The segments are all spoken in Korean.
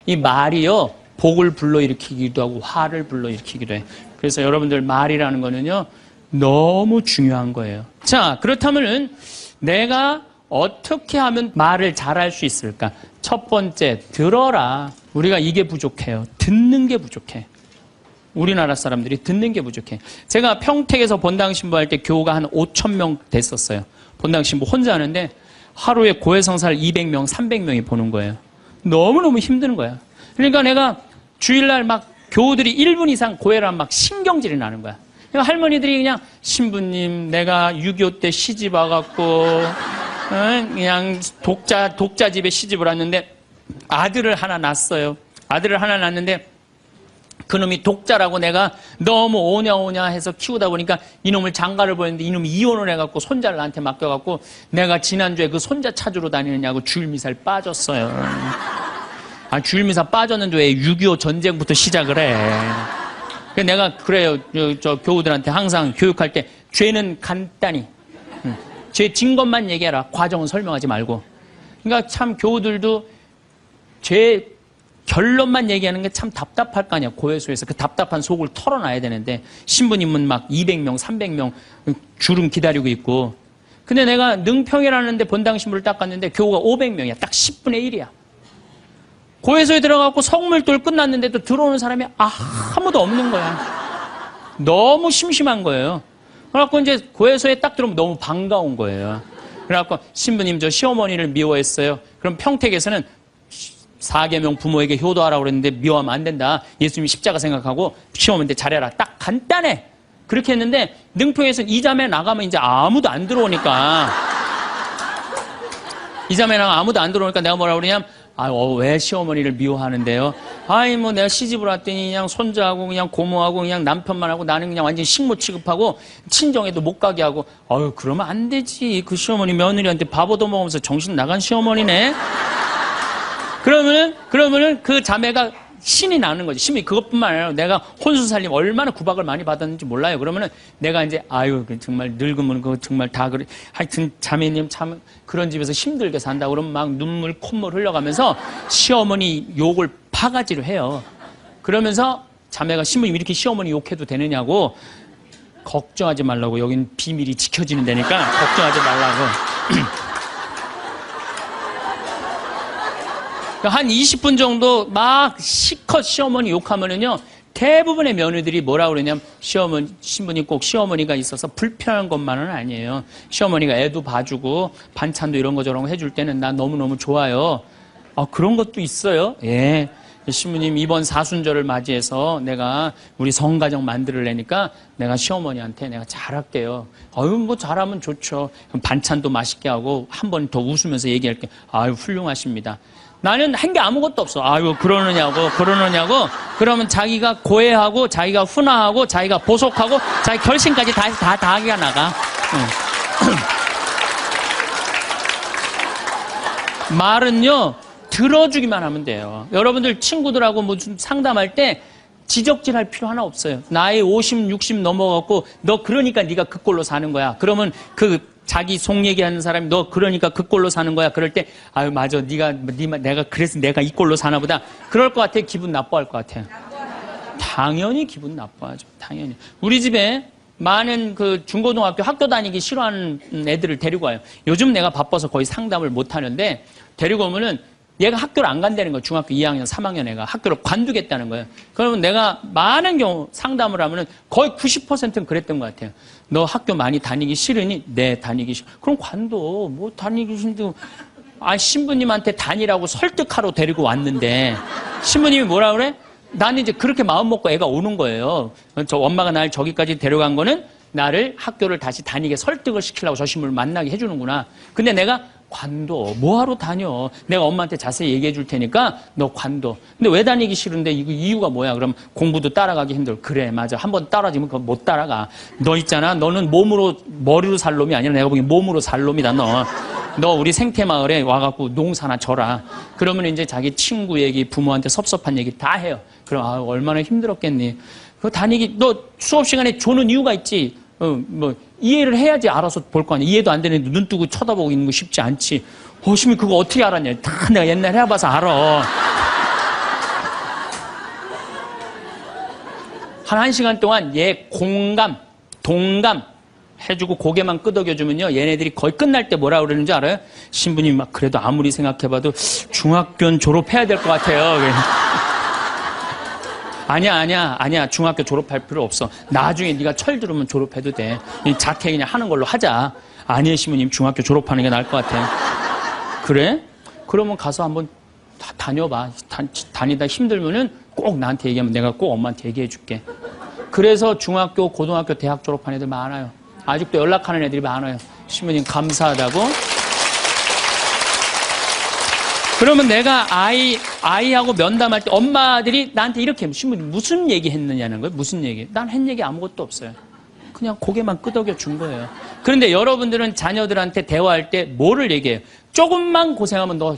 이 말이요, 복을 불러일으키기도 하고 화를 불러일으키기도 해. 그래서 여러분들 말이라는 거는요, 너무 중요한 거예요. 자, 그렇다면은 내가 어떻게 하면 말을 잘할 수 있을까? 첫 번째, 들어라. 우리가 이게 부족해요. 듣는 게 부족해. 우리나라 사람들이 듣는 게 부족해. 제가 평택에서 본당 신부할 때 교우가 한 5,000명 됐었어요. 본당 신부 혼자 하는데 하루에 고해성사를 200명, 300명이 보는 거예요. 너무너무 힘든 거야. 그러니까 내가 주일날 막 교우들이 1분 이상 고해를 하면 막 신경질이 나는 거야. 그러니까 할머니들이 그냥 신부님 내가 6.25 때 시집 와갖고 그냥 독자 집에 시집을 왔는데 아들을 하나 낳았어요. 아들을 하나 낳았는데 그놈이 독자라고 내가 너무 오냐오냐 해서 키우다 보니까 이놈을 장가를 보냈는데 이놈이 이혼을 해갖고 손자를 나한테 맡겨갖고 내가 지난주에 그 손자 찾으러 다니느냐고 주일미사를 빠졌어요. 아, 주일미사 빠졌는데 왜 6.25 전쟁부터 시작을 해. 그래서 내가 그래요. 저 교우들한테 항상 교육할 때 죄는 간단히 죄 진 것만 얘기해라. 과정은 설명하지 말고. 그러니까 참 교우들도 죄 결론만 얘기하는 게 참 답답할 거 아니야. 고해소에서 그 답답한 속을 털어놔야 되는데 신부님은 막 200명, 300명 주름 기다리고 있고. 근데 내가 능평이라는 데 본당 신부를 딱 갔는데 교우가 500명이야. 딱 10분의 1이야. 고해소에 들어가고 성물돌 끝났는데도 들어오는 사람이 아무도 없는 거야. 너무 심심한 거예요. 그래갖고 이제 고해소에 딱 들어오면 너무 반가운 거예요. 그래갖고 신부님 저 시어머니를 미워했어요. 그럼 평택에서는 4계명 부모에게 효도하라고 그랬는데 미워하면 안 된다. 예수님이 십자가 생각하고 시어머니한테 잘해라. 딱 간단해. 그렇게 했는데 능평에서는 이 자매 나가면 이제 아무도 안 들어오니까 이 자매 나가면 아무도 안 들어오니까 내가 뭐라 그러냐면 왜 시어머니를 미워하는데요? 뭐 내가 시집을 왔더니 그냥 손자하고 그냥 고모하고 그냥 남편만 하고 나는 그냥 완전 식모 취급하고 친정에도 못 가게 하고 그러면 안 되지. 그 시어머니 며느리한테 밥 얻어먹으면서 정신 나간 시어머니네. 그러면은 그 자매가 신이 나는 거지. 신이 그것뿐만 아니라 내가 혼수살림 얼마나 구박을 많이 받았는지 몰라요. 그러면은 내가 이제 정말 늙으면 그거 정말 다 그래. 하여튼 자매님 참 그런 집에서 힘들게 산다. 그러면 막 눈물 콧물 흘려가면서 시어머니 욕을 바가지로 해요. 그러면서 자매가 신부님 이렇게 시어머니 욕해도 되느냐고 걱정하지 말라고. 여긴 비밀이 지켜지는 데니까 걱정하지 말라고. 한 20분 정도 막 시컷 시어머니 욕하면은요, 대부분의 며느리들이 뭐라 그러냐면, 신부님 꼭 시어머니가 있어서 불편한 것만은 아니에요. 시어머니가 애도 봐주고, 반찬도 이런 거 저런 거 해줄 때는 나 너무너무 좋아요. 그런 것도 있어요. 예. 신부님 이번 사순절을 맞이해서 내가 우리 성가정 만들려니까 내가 시어머니한테 내가 잘할게요. 뭐 잘하면 좋죠. 그럼 반찬도 맛있게 하고 한 번 더 웃으면서 얘기할게. 훌륭하십니다. 나는 한 게 아무것도 없어. 그러느냐고. 그러면 자기가 고해하고, 자기가 훈화하고, 자기가 보속하고, 자기 결심까지 다 하기가 나가. 말은요, 들어주기만 하면 돼요. 여러분들 친구들하고 무슨 상담할 때 지적질할 필요 하나 없어요. 나이 50, 60 넘어갖고, 너 그러니까 네가 그 꼴로 사는 거야. 그러면 자기 속 얘기하는 사람이 너 그러니까 그 꼴로 사는 거야. 그럴 때 맞아. 내가 그래서 내가 이 꼴로 사나 보다. 그럴 것 같아. 기분 나빠할 것 같아요. 당연히 기분 나빠하죠. 당연히. 우리 집에 많은 그 중고등학교 학교 다니기 싫어하는 애들을 데리고 와요. 요즘 내가 바빠서 거의 상담을 못 하는데 데리고 오면은 얘가 학교를 안 간다는 거예요. 중학교 2학년, 3학년 애가 학교를 관두겠다는 거예요. 그러면 내가 많은 경우 상담을 하면은 거의 90%는 그랬던 것 같아요. 너 학교 많이 다니기 싫으니? 네, 다니기 싫어. 그럼 관둬. 뭐 다니기 싫은데. 신부님한테 다니라고 설득하러 데리고 왔는데 신부님이 뭐라 그래? 나는 이제 그렇게 마음 먹고 애가 오는 거예요. 저 엄마가 날 저기까지 데려간 거는 나를 학교를 다시 다니게 설득을 시키려고 저 신부를 만나게 해주는구나. 근데 내가 관둬. 뭐하러 다녀? 내가 엄마한테 자세히 얘기해 줄 테니까 너 관둬. 근데 왜 다니기 싫은데 이거 이유가 뭐야? 그럼 공부도 따라가기 힘들어. 그래, 맞아. 한번 따라지면 그거 못 따라가. 너 있잖아. 너는 머리로 살 놈이 아니라 내가 보기엔 몸으로 살 놈이다, 너. 너 우리 생태마을에 와갖고 농사나 져라. 그러면 이제 자기 친구 얘기, 부모한테 섭섭한 얘기 다 해요. 그럼 얼마나 힘들었겠니? 너 수업 시간에 조는 이유가 있지. 이해를 해야지 알아서 볼 거 아니야. 이해도 안 되는데 눈 뜨고 쳐다보고 있는 거 쉽지 않지. 신부님 그거 어떻게 알았냐. 다 내가 옛날에 해봐서 알아. 한 1시간 동안 얘 공감, 동감 해주고 고개만 끄덕여주면요. 얘네들이 거의 끝날 때 뭐라 그러는지 알아요? 신부님 막 그래도 아무리 생각해봐도 중학교는 졸업해야 될 것 같아요. 아니야. 중학교 졸업할 필요 없어. 나중에 네가 철 들으면 졸업해도 돼. 자퇴 그냥 하는 걸로 하자. 아니에요, 신부님. 중학교 졸업하는 게 나을 것 같아요. 그래? 그러면 가서 한번 다녀봐. 다니다 힘들면은 꼭 나한테 얘기하면 내가 꼭 엄마한테 얘기해 줄게. 그래서 중학교, 고등학교, 대학 졸업한 애들 많아요. 아직도 연락하는 애들이 많아요. 신부님 감사하다고. 그러면 내가 아이하고 면담할 때 엄마들이 나한테 이렇게 신부님 무슨 얘기 했느냐는 거예요. 무슨 얘기? 난 한 얘기 아무것도 없어요. 그냥 고개만 끄덕여 준 거예요. 그런데 여러분들은 자녀들한테 대화할 때 뭐를 얘기해요? 조금만 고생하면 너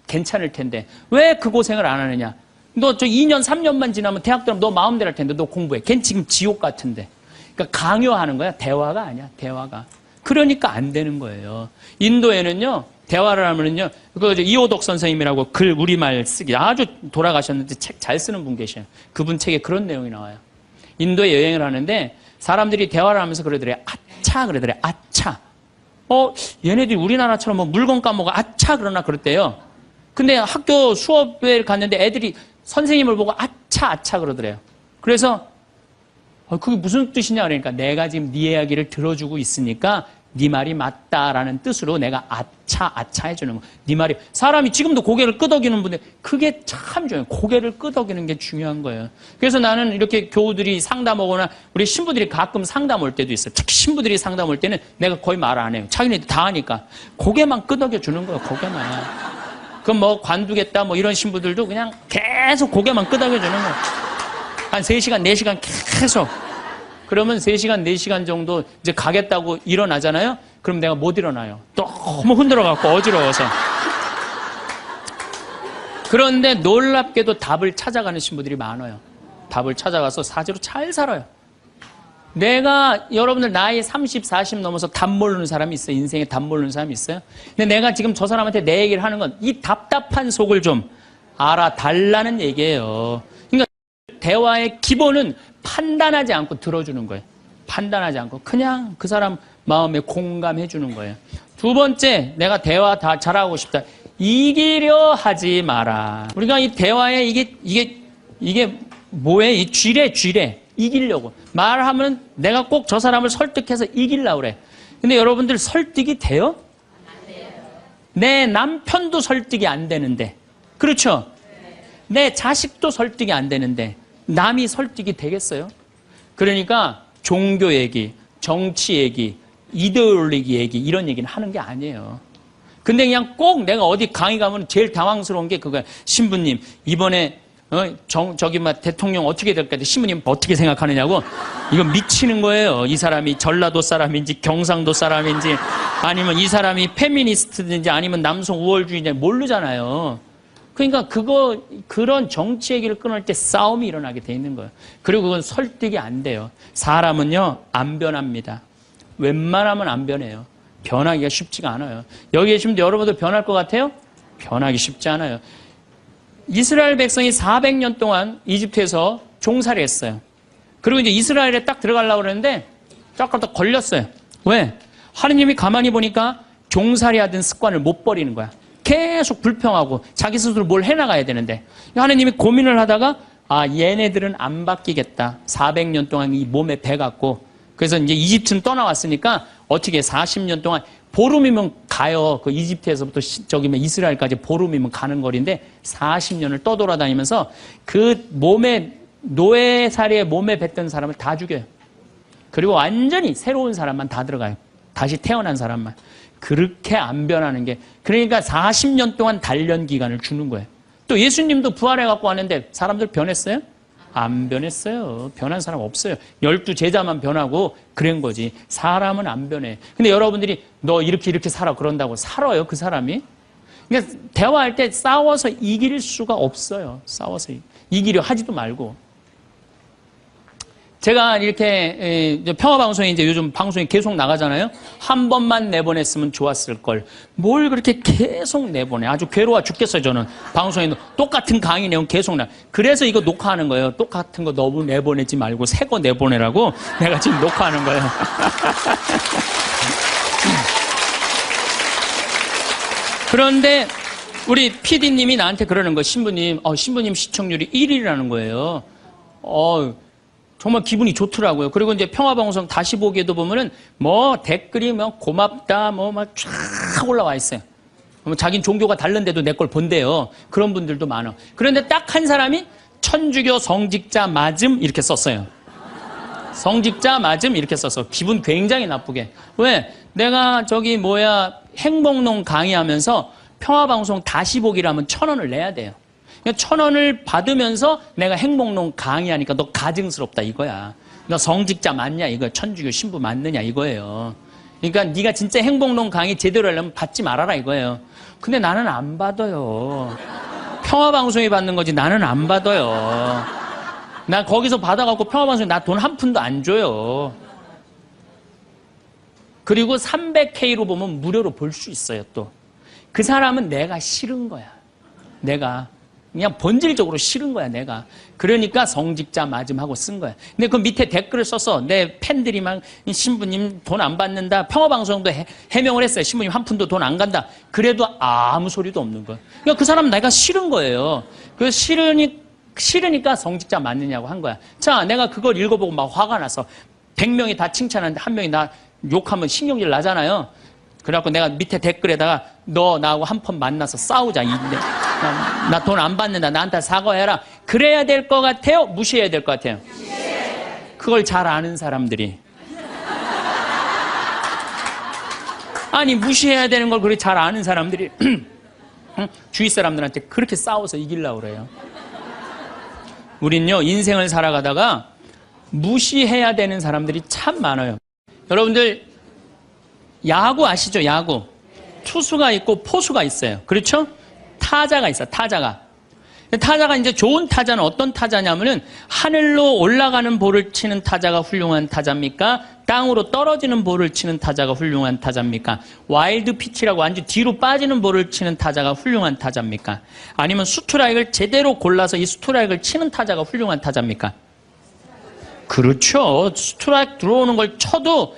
괜찮을 텐데 왜 그 고생을 안 하느냐? 너 저 2년, 3년만 지나면 대학 들어가면 너 마음대로 할 텐데 너 공부해. 걔는 지금 지옥 같은데. 그러니까 강요하는 거야. 대화가 아니야. 대화가. 그러니까 안 되는 거예요. 인도에는요. 대화를 하면은요. 그 이호덕 선생님이라고 글 우리말 쓰기 아주 돌아가셨는데 책 잘 쓰는 분 계셔요. 그분 책에 그런 내용이 나와요. 인도에 여행을 하는데 사람들이 대화를 하면서 그러더래요. 아차 그러더래요. 아차. 얘네들이 우리나라처럼 뭐 물건 까먹어 아차 그러나 그랬대요. 근데 학교 수업에 갔는데 애들이 선생님을 보고 아차 그러더래요. 그래서 그게 무슨 뜻이냐 그러니까 내가 지금 네 이야기를 들어주고 있으니까 네 말이 맞다라는 뜻으로 내가 아차 해주는 거. 네 말이 사람이 지금도 고개를 끄덕이는 분들 그게 참 중요해요. 고개를 끄덕이는 게 중요한 거예요. 그래서 나는 이렇게 교우들이 상담하거나 우리 신부들이 가끔 상담 올 때도 있어요. 특히 신부들이 상담 올 때는 내가 거의 말 안 해요. 자기네들 다 하니까 고개만 끄덕여 주는 거예요. 고개만. 그럼 뭐 관두겠다 뭐 이런 신부들도 그냥 계속 고개만 끄덕여 주는 거예요. 한 3시간, 4시간 계속. 그러면 3시간, 4시간 정도 이제 가겠다고 일어나잖아요? 그럼 내가 못 일어나요. 너무 흔들어갖고 어지러워서. 그런데 놀랍게도 답을 찾아가는 신부들이 많아요. 답을 찾아가서 사지로 잘 살아요. 내가 여러분들 나이 30, 40 넘어서 답 모르는 사람이 있어요. 인생에 답 모르는 사람이 있어요. 근데 내가 지금 저 사람한테 내 얘기를 하는 건 이 답답한 속을 좀 알아달라는 얘기예요. 그러니까 대화의 기본은 판단하지 않고 들어주는 거예요. 판단하지 않고 그냥 그 사람 마음에 공감해 주는 거예요. 두 번째, 내가 대화 다 잘하고 싶다. 이기려 하지 마라. 우리가 이 대화에 이게 뭐예요? 이 쥐래. 이기려고. 말하면 내가 꼭 저 사람을 설득해서 이기려고 그래. 근데 여러분들 설득이 돼요? 안 돼요. 내 남편도 설득이 안 되는데. 그렇죠? 내 자식도 설득이 안 되는데 남이 설득이 되겠어요? 그러니까 종교 얘기, 정치 얘기, 이데올로기 얘기 이런 얘기는 하는 게 아니에요. 근데 그냥 꼭 내가 어디 강의 가면 제일 당황스러운 게 그거야. 신부님 이번에 저기 막 대통령 어떻게 될까? 신부님 어떻게 생각하느냐고. 이건 미치는 거예요. 이 사람이 전라도 사람인지 경상도 사람인지 아니면 이 사람이 페미니스트인지 아니면 남성 우월주의인지 모르잖아요. 그러니까 그런 정치 얘기를 끊을 때 싸움이 일어나게 돼 있는 거예요. 그리고 그건 설득이 안 돼요. 사람은요, 안 변합니다. 웬만하면 안 변해요. 변하기가 쉽지가 않아요. 여기 계시면 여러분들 변할 것 같아요? 변하기 쉽지 않아요. 이스라엘 백성이 400년 동안 이집트에서 종살이 했어요. 그리고 이제 이스라엘에 딱 들어가려고 그러는데 딱 걸렸어요. 왜? 하느님이 가만히 보니까 종살이 하던 습관을 못 버리는 거야. 계속 불평하고 자기 스스로 뭘 해나가야 되는데 하느님이 고민을 하다가 얘네들은 안 바뀌겠다. 400년 동안 이 몸에 배갖고 그래서 이제 이집트는 떠나왔으니까 어떻게 40년 동안 보름이면 가요. 그 이집트에서부터 이스라엘까지 보름이면 가는 거리인데 40년을 떠돌아다니면서 그 노예살이에 몸에 뱉던 사람을 다 죽여요. 그리고 완전히 새로운 사람만 다 들어가요. 다시 태어난 사람만. 그렇게 안 변하는 게 그러니까 40년 동안 단련 기간을 주는 거예요. 또 예수님도 부활해갖고 왔는데 사람들 변했어요? 안 변했어요. 변한 사람 없어요. 12제자만 변하고 그런 거지. 사람은 안 변해. 근데 여러분들이 너 이렇게 살아 그런다고 살아요 그 사람이? 그러니까 대화할 때 싸워서 이길 수가 없어요. 싸워서 이기려 하지도 말고. 제가 이렇게 평화방송에 이제 요즘 방송이 계속 나가잖아요. 한 번만 내보냈으면 좋았을 걸. 뭘 그렇게 계속 내보내. 아주 괴로워 죽겠어요, 저는. 방송에 똑같은 강의 내용 계속 그래서 이거 녹화하는 거예요. 똑같은 거 너무 내보내지 말고 새 거 내보내라고 내가 지금 녹화하는 거예요. 그런데 우리 PD님이 나한테 그러는 거예요. 신부님 시청률이 1위라는 거예요. 정말 기분이 좋더라고요. 그리고 이제 평화방송 다시 보기에도 보면은 댓글이 고맙다 막 쫙 올라와 있어요. 자긴 종교가 다른데도 내 걸 본대요. 그런 분들도 많아. 그런데 딱 한 사람이 천주교 성직자 맞음 이렇게 썼어요. 성직자 맞음 이렇게 써서 기분 굉장히 나쁘게. 왜? 내가 행복농 강의하면서 평화방송 다시 보기라면 1,000원을 내야 돼요. 1,000원을 받으면서 내가 행복농 강의하니까 너 가증스럽다 이거야. 너 성직자 맞냐 이거야. 천주교 신부 맞느냐 이거예요. 그러니까 네가 진짜 행복농 강의 제대로 하려면 받지 말아라 이거예요. 근데 나는 안 받아요. 평화방송이 받는 거지 나는 안 받아요. 나 거기서 받아갖고 평화방송에 나 돈 한 푼도 안 줘요. 그리고 300K로 보면 무료로 볼 수 있어요 또. 그 사람은 내가 싫은 거야. 내가 그냥 본질적으로 싫은 거야 내가. 그러니까 성직자 맞음하고 쓴 거야. 근데 그 밑에 댓글을 써서 내 팬들이 막 신부님 돈 안 받는다. 평화방송도 해명을 했어요. 신부님 한 푼도 돈 안 간다. 그래도 아무 소리도 없는 거야. 그러니까 그 사람은 내가 싫은 거예요. 그 싫으니까 성직자 맞느냐고 한 거야. 자, 내가 그걸 읽어보고 막 화가 나서 100명이 다 칭찬하는데 한 명이 나 욕하면 신경질 나잖아요. 그래갖고 내가 밑에 댓글에다가 너 나하고 한 번 만나서 싸우자. 나 돈 안 받는다. 나한테 사과해라. 그래야 될 것 같아요? 무시해야 될 것 같아요? 그걸 잘 아는 사람들이. 아니 무시해야 되는 걸 그렇게 잘 아는 사람들이 주위 사람들한테 그렇게 싸워서 이기려고 그래요. 우린요 인생을 살아가다가 무시해야 되는 사람들이 참 많아요. 여러분들 야구 아시죠? 야구. 투수가 있고 포수가 있어요. 그렇죠? 타자가 있어요. 타자가 이제 좋은 타자는 어떤 타자냐면은 하늘로 올라가는 볼을 치는 타자가 훌륭한 타자입니까? 땅으로 떨어지는 볼을 치는 타자가 훌륭한 타자입니까? 와일드 피치라고 아주 뒤로 빠지는 볼을 치는 타자가 훌륭한 타자입니까? 아니면 스트라이크를 제대로 골라서 이 스트라이크를 치는 타자가 훌륭한 타자입니까? 그렇죠. 스트라이크 들어오는 걸 쳐도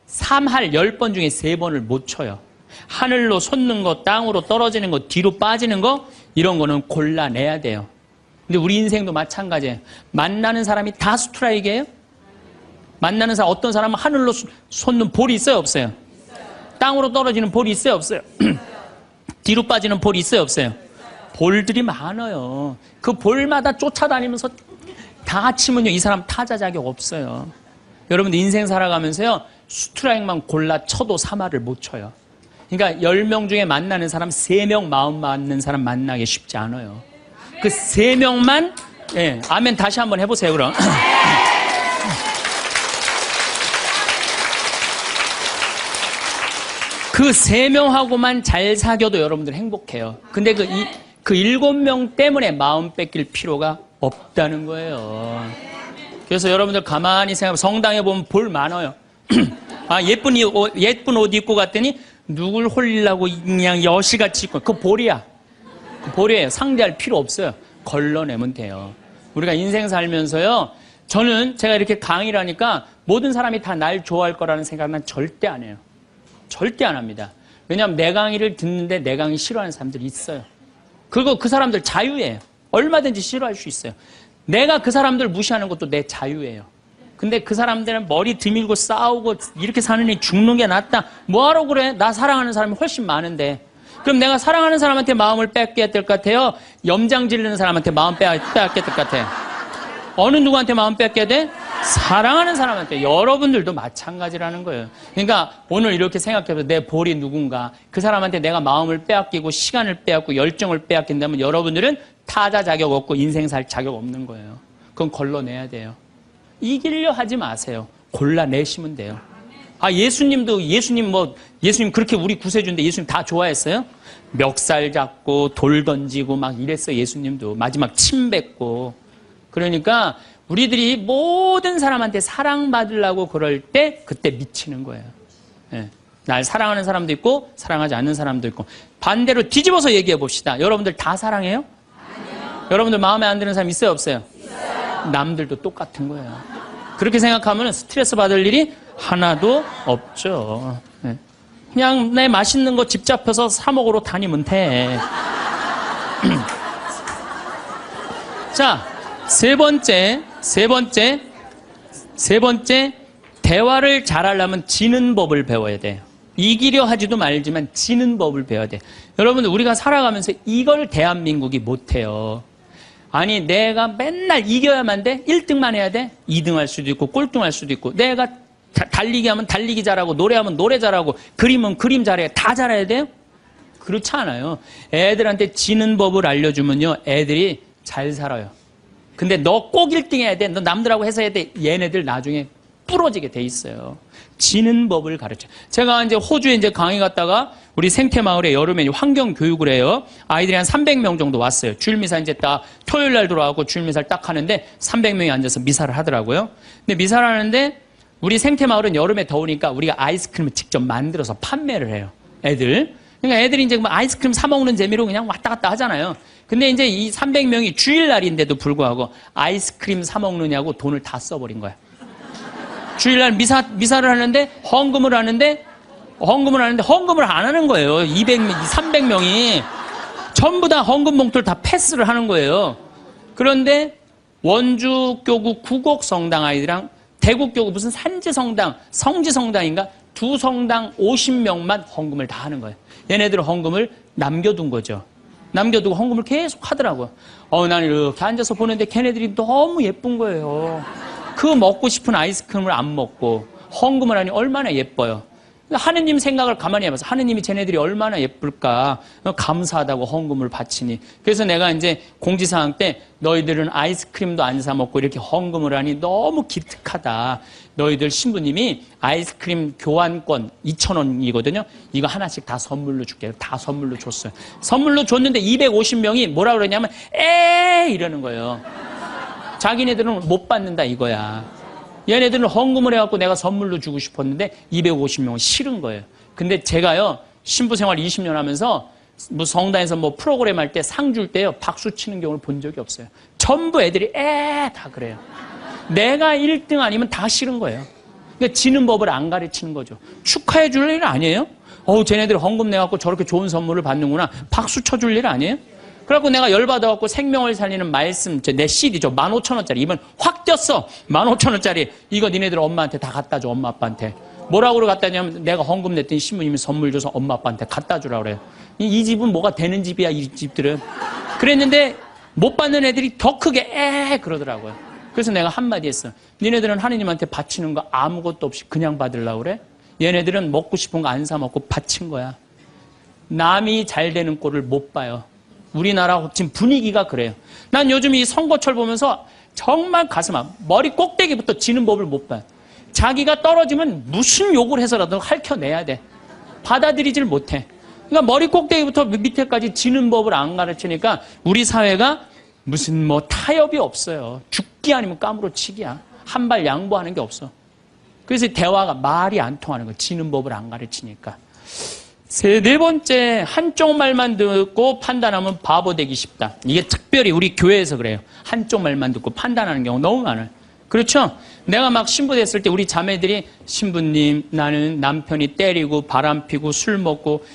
3할 10번 중에 3번을 못 쳐요. 하늘로 솟는 거, 땅으로 떨어지는 거, 뒤로 빠지는 거 이런 거는 골라내야 돼요. 근데 우리 인생도 마찬가지예요. 만나는 사람이 다 스트라이크예요? 만나는 사람 어떤 사람은 하늘로 솟는 볼이 있어요? 없어요? 땅으로 떨어지는 볼이 있어요? 없어요? 뒤로 빠지는 볼이 있어요? 없어요? 볼들이 많아요. 그 볼마다 쫓아다니면서 다 치면요 이 사람 타자 자격 없어요. 여러분들 인생 살아가면서요 스트라이크만 골라 쳐도 3할을 못 쳐요. 그러니까 10명 중에 만나는 사람 3명 마음 맞는 사람 만나기 쉽지 않아요. 그 3명만 아멘 다시 한번 해보세요 그럼. 그 3명하고만 잘 사귀어도 여러분들 행복해요. 근데 그 7명 때문에 마음 뺏길 필요가 없다는 거예요. 그래서 여러분들 가만히 생각하면 성당에 보면 볼 많아요. 예쁜 옷 입고 갔더니 누굴 홀리려고 그냥 여시같이 입고 그거 볼이야. 그 볼이에요. 상대할 필요 없어요. 걸러내면 돼요. 우리가 인생 살면서요 제가 이렇게 강의를 하니까 모든 사람이 다 날 좋아할 거라는 생각은 절대 안 해요. 절대 안 합니다. 왜냐하면 내 강의를 듣는데 내 강의 싫어하는 사람들이 있어요. 그리고 그 사람들 자유예요. 얼마든지 싫어할 수 있어요. 내가 그 사람들 무시하는 것도 내 자유예요. 근데 그 사람들은 머리 드밀고 싸우고 이렇게 사는 애 죽는 게 낫다. 뭐하러 그래? 나 사랑하는 사람이 훨씬 많은데. 그럼 내가 사랑하는 사람한테 마음을 뺏겨야 될 것 같아요? 염장 지르는 사람한테 마음 뺏겨야 될 것 같아요? 어느 누구한테 마음 뺏겨야 돼? 사랑하는 사람한테. 여러분들도 마찬가지라는 거예요. 그러니까 오늘 이렇게 생각해서 내 볼이 누군가 그 사람한테 내가 마음을 빼앗기고 시간을 빼앗고 열정을 빼앗긴다면 여러분들은 타자 자격 없고 인생 살 자격 없는 거예요. 그건 걸러내야 돼요. 이기려 하지 마세요. 골라내시면 돼요. 예수님 그렇게 우리 구세주인데 예수님 다 좋아했어요? 멱살 잡고 돌 던지고 막 이랬어요. 예수님도 마지막 침 뱉고 그러니까 우리들이 모든 사람한테 사랑받으려고 그럴 때 그때 미치는 거예요. 예. 날 사랑하는 사람도 있고 사랑하지 않는 사람도 있고. 반대로 뒤집어서 얘기해 봅시다. 여러분들 다 사랑해요? 아니요. 여러분들 마음에 안 드는 사람 있어요, 없어요? 있어요. 남들도 똑같은 거예요. 그렇게 생각하면 스트레스 받을 일이 하나도 없죠. 예. 그냥 내 맛있는 거 집 잡혀서 사 먹으러 다니면 돼. 자, 세 번째, 대화를 잘하려면 지는 법을 배워야 돼요. 이기려 하지도 말지만 지는 법을 배워야 돼. 여러분들, 우리가 살아가면서 이걸 대한민국이 못해요. 아니, 내가 맨날 이겨야만 돼? 1등만 해야 돼? 2등 할 수도 있고, 꼴등 할 수도 있고, 내가 달리기 하면 달리기 잘하고, 노래하면 노래 잘하고, 그림은 그림 잘해. 다 잘해야 돼요? 그렇지 않아요. 애들한테 지는 법을 알려주면요, 애들이 잘 살아요. 근데 너 꼭 1등 해야 돼. 너 남들하고 해서 해야 돼. 얘네들 나중에 부러지게 돼 있어요. 지는 법을 가르쳐요. 제가 이제 호주에 이제 강의 갔다가 우리 생태마을에 여름에 환경 교육을 해요. 아이들이 한 300명 정도 왔어요. 주일미사 이제 딱 토요일 날 들어와서 주일미사를 딱 하는데 300명이 앉아서 미사를 하더라고요. 근데 미사를 하는데 우리 생태마을은 여름에 더우니까 우리가 아이스크림을 직접 만들어서 판매를 해요. 애들. 그러니까 애들이 이제 뭐 아이스크림 사 먹는 재미로 그냥 왔다 갔다 하잖아요. 근데 이제 이 300명이 주일날인데도 불구하고 아이스크림 사 먹느냐고 돈을 다 써버린 거야. 주일날 미사를 하는데 헌금을 하는데 헌금을 안 하는 거예요. 300명이 전부 다 헌금 봉투를 다 패스를 하는 거예요. 그런데 원주교구 구곡성당 아이들이랑 대구교구 무슨 산지성당, 성지성당인가 두 성당 50명만 헌금을 다 하는 거예요. 얘네들은 헌금을 남겨둔 거죠. 남겨두고 헌금을 계속 하더라고요. 나는 이렇게 앉아서 보는데 걔네들이 너무 예쁜 거예요. 그 먹고 싶은 아이스크림을 안 먹고 헌금을 하니 얼마나 예뻐요. 하느님 생각을 가만히 해봐서 하느님이 쟤네들이 얼마나 예쁠까 감사하다고 헌금을 바치니. 그래서 내가 이제 공지사항 때 너희들은 아이스크림도 안 사 먹고 이렇게 헌금을 하니 너무 기특하다. 너희들 신부님이 아이스크림 교환권 2,000원이거든요. 이거 하나씩 다 선물로 줄게. 다 선물로 줬어요. 선물로 줬는데 250명이 뭐라 그러냐면 이러는 거예요. 자기네들은 못 받는다 이거야. 얘네들은 헌금을 해갖고 내가 선물로 주고 싶었는데 250명은 싫은 거예요. 근데 제가요 신부 생활 20년 하면서 뭐 성당에서 뭐 프로그램 할 때 상 줄 때요 박수 치는 경우를 본 적이 없어요. 전부 애들이 다 그래요. 내가 1등 아니면 다 싫은 거예요. 그러니까 지는 법을 안 가르치는 거죠. 축하해 줄 일 아니에요? 쟤네들 헌금 내갖고 저렇게 좋은 선물을 받는구나. 박수 쳐줄 일 아니에요? 그래갖고 내가 열받아갖고 생명을 살리는 말씀, 내 CD죠. 15,000원짜리. 이번 확 뛰었어. 15,000원짜리. 이거 니네들 엄마한테 다 갖다 줘, 엄마 아빠한테. 뭐라고 갖다 주냐면 내가 헌금 냈더니 신부님이 선물 줘서 엄마 아빠한테 갖다 주라 그래요. 이 집은 뭐가 되는 집이야, 이 집들은. 그랬는데 못 받는 애들이 더 크게 그러더라고요. 그래서 내가 한마디 했어. 니네들은 하느님한테 바치는 거 아무것도 없이 그냥 받으려고 그래? 얘네들은 먹고 싶은 거 안 사 먹고 바친 거야. 남이 잘 되는 꼴을 못 봐요. 우리나라 지금 분위기가 그래요. 난 요즘 이 선거철 보면서 정말 가슴 아파. 머리 꼭대기부터 지는 법을 못 봐요. 자기가 떨어지면 무슨 욕을 해서라도 핥혀내야 돼. 받아들이질 못해. 그러니까 머리 꼭대기부터 밑에까지 지는 법을 안 가르치니까 우리 사회가 무슨 뭐 타협이 없어요. 죽기 아니면 까무러치기야. 한 발 양보하는 게 없어. 그래서 대화가 말이 안 통하는 거야. 지는 법을 안 가르치니까. 네 번째, 한쪽 말만 듣고 판단하면 바보 되기 쉽다. 이게 특별히 우리 교회에서 그래요. 한쪽 말만 듣고 판단하는 경우 너무 많아요. 그렇죠? 내가 막 신부 됐을 때 우리 자매들이 신부님, 나는 남편이 때리고 바람 피고 술 먹고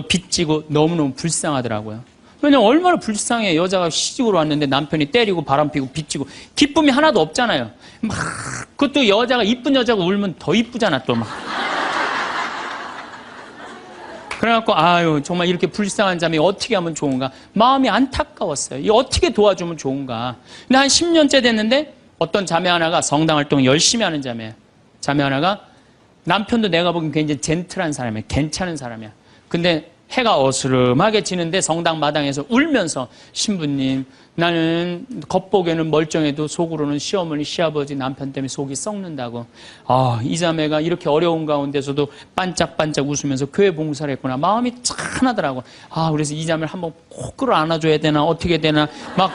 빚지고 너무너무 불쌍하더라고요. 왜냐면 얼마나 불쌍해. 여자가 시집으로 왔는데 남편이 때리고 바람 피고 빚지고 기쁨이 하나도 없잖아요. 막 그것도 여자가 이쁜 여자가 울면 더 이쁘잖아 또 막. 그래갖고 정말 이렇게 불쌍한 자매 어떻게 하면 좋은가. 마음이 안타까웠어요. 이 어떻게 도와주면 좋은가. 근데 한 10년째 됐는데 어떤 자매 하나가 성당 활동 열심히 하는 자매 하나가 남편도 내가 보기엔 굉장히 젠틀한 사람이야. 괜찮은 사람이야. 근데 해가 어스름하게 지는데 성당 마당에서 울면서 신부님, 나는 겉보기에는 멀쩡해도 속으로는 시어머니, 시아버지, 남편 때문에 속이 썩는다고. 이 자매가 이렇게 어려운 가운데서도 반짝반짝 웃으면서 교회 봉사를 했구나. 마음이 짠하더라고. 그래서 이 자매를 한번 꼭 끌어안아줘야 되나 어떻게 되나 막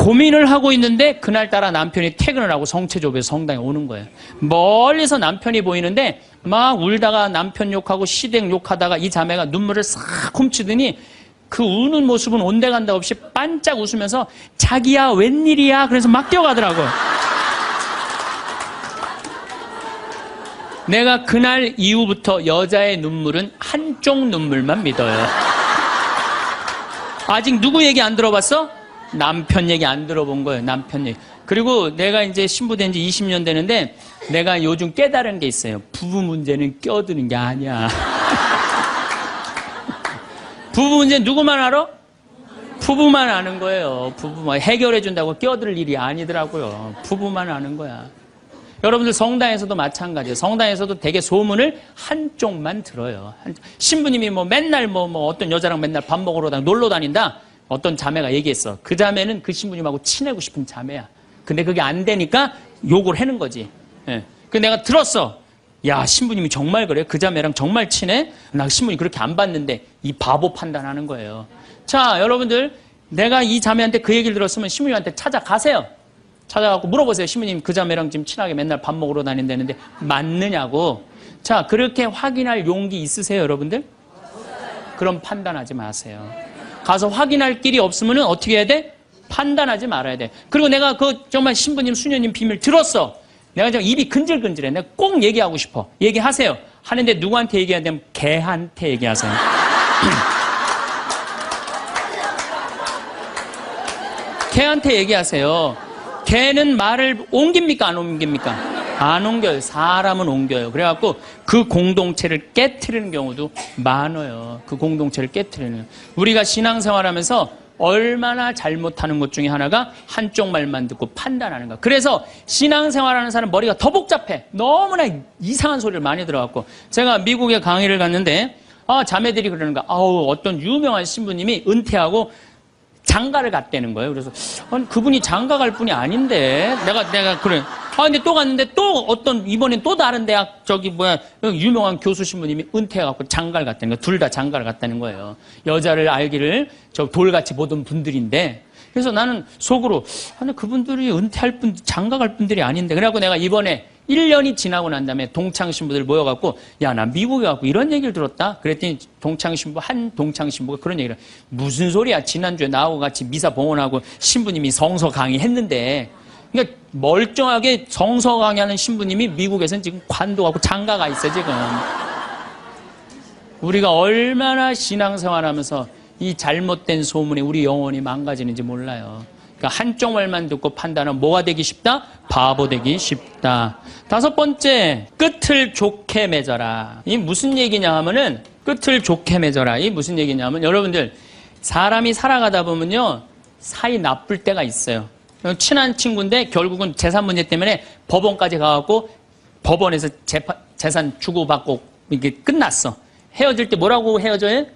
고민을 하고 있는데 그날따라 남편이 퇴근을 하고 성체조부에서 성당에 오는 거예요. 멀리서 남편이 보이는데 막 울다가 남편 욕하고 시댁 욕하다가 이 자매가 눈물을 싹 훔치더니 그 우는 모습은 온데간데 없이 반짝 웃으면서 자기야 웬일이야 그래서 막 뛰어가더라고요. 내가 그날 이후부터 여자의 눈물은 한쪽 눈물만 믿어요. 아직 누구 얘기 안 들어봤어? 남편 얘기 안 들어본 거예요. 남편 얘기. 그리고 내가 이제 신부된 지 20년 되는데 내가 요즘 깨달은 게 있어요. 부부 문제는 껴드는 게 아니야. 부부 문제 누구만 알아? 부부만 아는 거예요. 부부만 해결해 준다고 껴들 일이 아니더라고요. 부부만 아는 거야. 여러분들 성당에서도 마찬가지예요. 성당에서도 되게 소문을 한쪽만 들어요. 신부님이 뭐 맨날 뭐 어떤 여자랑 맨날 밥 먹으러 놀러 다닌다. 어떤 자매가 얘기했어. 그 자매는 그 신부님하고 친하고 싶은 자매야. 근데 그게 안 되니까 욕을 하는 거지. 예. 그 내가 들었어. 야, 신부님이 정말 그래? 그 자매랑 정말 친해? 나 신부님 그렇게 안 봤는데 이 바보 판단하는 거예요. 자, 여러분들 내가 이 자매한테 그 얘기를 들었으면 신부님한테 찾아가세요. 찾아가고 물어보세요. 신부님 그 자매랑 지금 친하게 맨날 밥 먹으러 다닌다는데 맞느냐고. 자, 그렇게 확인할 용기 있으세요, 여러분들? 그럼 판단하지 마세요. 가서 확인할 길이 없으면 어떻게 해야 돼? 판단하지 말아야 돼. 그리고 내가 그 정말 신부님, 수녀님 비밀 들었어. 내가 지금 입이 근질근질해. 내가 꼭 얘기하고 싶어. 얘기하세요. 하는데 누구한테 얘기해야 되면 걔한테 얘기하세요. 걔한테 얘기하세요. 걔는 말을 옮깁니까? 안 옮깁니까? 안 옮겨요. 사람은 옮겨요. 그래갖고 그 공동체를 깨트리는 경우도 많아요. 그 공동체를 깨트리는. 우리가 신앙생활하면서 얼마나 잘못하는 것 중에 하나가 한쪽 말만 듣고 판단하는 거. 그래서 신앙생활하는 사람 머리가 더 복잡해. 너무나 이상한 소리를 많이 들어갖고. 제가 미국에 강의를 갔는데 자매들이 그러는 거야. 어떤 유명한 신부님이 은퇴하고 장가를 갔다는 거예요. 그래서 아니, 그분이 장가 갈 분이 아닌데 내가 그래. 근데 또 갔는데 또 어떤 이번엔 또 다른 대학 유명한 교수 신부님이 은퇴해갖고 장가를 갔다는 거예요. 둘 다 장가를 갔다는 거예요. 여자를 알기를 돌같이 보던 분들인데. 그래서 나는 속으로 아니 그분들이 은퇴할 분 장가 갈 분들이 아닌데. 그래갖고 내가 이번에 1년이 지나고 난 다음에 동창신부들 모여갖고 야, 나 미국에 가고 이런 얘기를 들었다. 그랬더니 한 동창신부가 그런 얘기를 무슨 소리야. 지난주에 나하고 같이 미사 봉헌하고 신부님이 성서 강의했는데. 그러니까 멀쩡하게 성서 강의하는 신부님이 미국에서는 지금 관도하고 장가가 있어 지금. 우리가 얼마나 신앙생활하면서 이 잘못된 소문에 우리 영혼이 망가지는지 몰라요. 그러니까 한쪽 말만 듣고 판단하면 뭐가 되기 쉽다? 바보 되기 쉽다. 5번째, 끝을 좋게 맺어라. 이 무슨 얘기냐 하면은 끝을 좋게 맺어라. 이 무슨 얘기냐 하면 여러분들 사람이 살아가다 보면요 사이 나쁠 때가 있어요. 친한 친구인데 결국은 재산 문제 때문에 법원까지 가갖고 법원에서 재산 주고받고 이게 끝났어. 헤어질 때 뭐라고 헤어져요?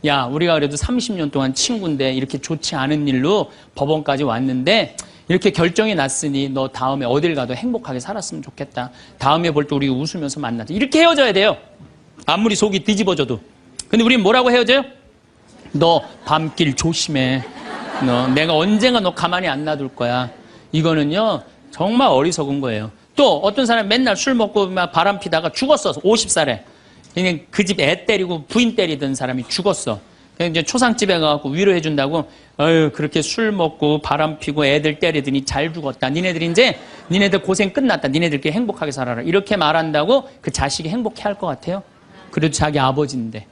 야, 우리가 그래도 30년 동안 친구인데 이렇게 좋지 않은 일로 법원까지 왔는데 이렇게 결정이 났으니 너 다음에 어딜 가도 행복하게 살았으면 좋겠다. 다음에 볼 때 우리 웃으면서 만나자. 이렇게 헤어져야 돼요. 아무리 속이 뒤집어져도. 근데 우린 뭐라고 헤어져요? 너 밤길 조심해. 내가 언젠가 너 가만히 안 놔둘 거야. 이거는요 정말 어리석은 거예요. 또 어떤 사람이 맨날 술 먹고 막 바람 피다가 죽었어. 50살에. 그냥 그 집 애 때리고 부인 때리던 사람이 죽었어. 그냥 이제 초상집에 가갖고 위로해 준다고 그렇게 술 먹고 바람 피고 애들 때리더니 잘 죽었다. 니네들 고생 끝났다. 니네들끼리 행복하게 살아라. 이렇게 말한다고 그 자식이 행복해 할 것 같아요? 그래도 자기 아버지인데.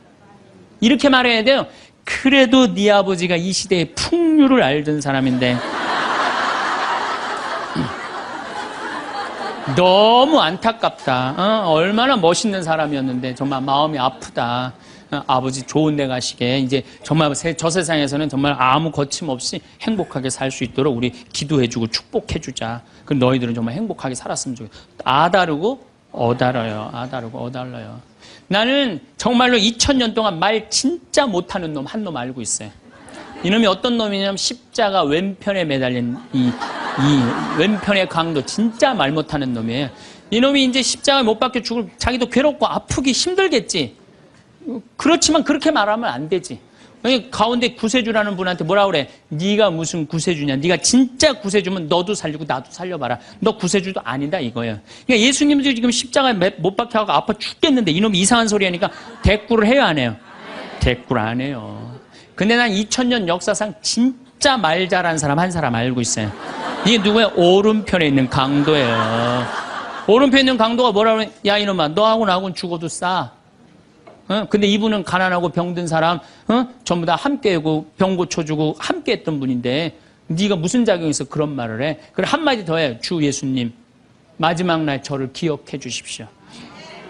이렇게 말해야 돼요. 그래도 네 아버지가 이 시대의 풍류를 알던 사람인데 너무 안타깝다. 얼마나 멋있는 사람이었는데 정말 마음이 아프다. 아버지 좋은 데 가시게 이제 정말 저 세상에서는 정말 아무 거침없이 행복하게 살 수 있도록 우리 기도해주고 축복해주자. 그럼 너희들은 정말 행복하게 살았으면 좋겠다. 아다르고 어달아요. 아다르고 어달라요. 나는 정말로 2000년 동안 말 진짜 못하는 놈 한 놈 알고 있어요. 이놈이 어떤 놈이냐면 십자가 왼편에 매달린 이 왼편의 강도 진짜 말 못하는 놈이에요. 이놈이 이제 십자가에 못 박혀 자기도 괴롭고 아프기 힘들겠지. 그렇지만 그렇게 말하면 안 되지. 가운데 구세주라는 분한테 뭐라 그래? 네가 무슨 구세주냐? 네가 진짜 구세주면 너도 살리고 나도 살려봐라. 너 구세주도 아니다 이거예요. 그러니까 예수님도 지금 십자가에 못 박혀가고 아파 죽겠는데 이놈이 이상한 소리 하니까 대꾸를 해요 안 해요? 대꾸를 안 해요. 근데 난 2000년 역사상 진짜 말 잘하는 사람 한 사람 알고 있어요. 이게 누구야? 오른편에 있는 강도예요. 오른편에 있는 강도가 뭐라 그래? 야 이놈아 너하고 나하고는 죽어도 싸. 근데 이분은 가난하고 병든 사람 전부 다 함께하고 병 고쳐주고 함께했던 분인데 네가 무슨 자격이 있어 그런 말을 해? 그래 한마디 더 해. 주 예수님 마지막 날 저를 기억해 주십시오.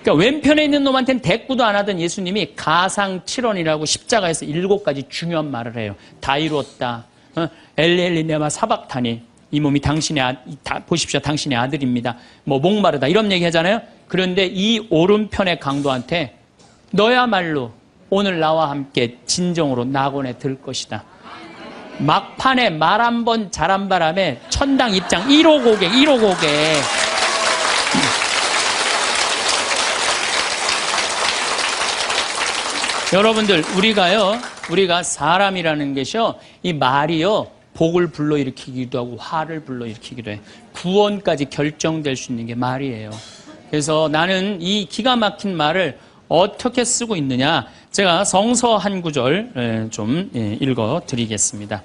그러니까 왼편에 있는 놈한테는 대꾸도 안 하던 예수님이 가상칠언이라고 십자가에서 7가지 중요한 말을 해요. 다 이루었다. 엘리엘리 네마 사박타니 이 몸이 당신의 보십시오 당신의 아들입니다. 뭐 목마르다 이런 얘기 하잖아요. 그런데 이 오른편의 강도한테 너야말로 오늘 나와 함께 진정으로 낙원에 들 것이다. 막판에 말 한 번 잘한 바람에 천당 입장 1호 고객. 여러분들 우리가 사람이라는 것이요 이 말이요 복을 불러일으키기도 하고 화를 불러일으키기도 해. 구원까지 결정될 수 있는 게 말이에요. 그래서 나는 이 기가 막힌 말을 어떻게 쓰고 있느냐 제가 성서 한 구절 좀 읽어 드리겠습니다.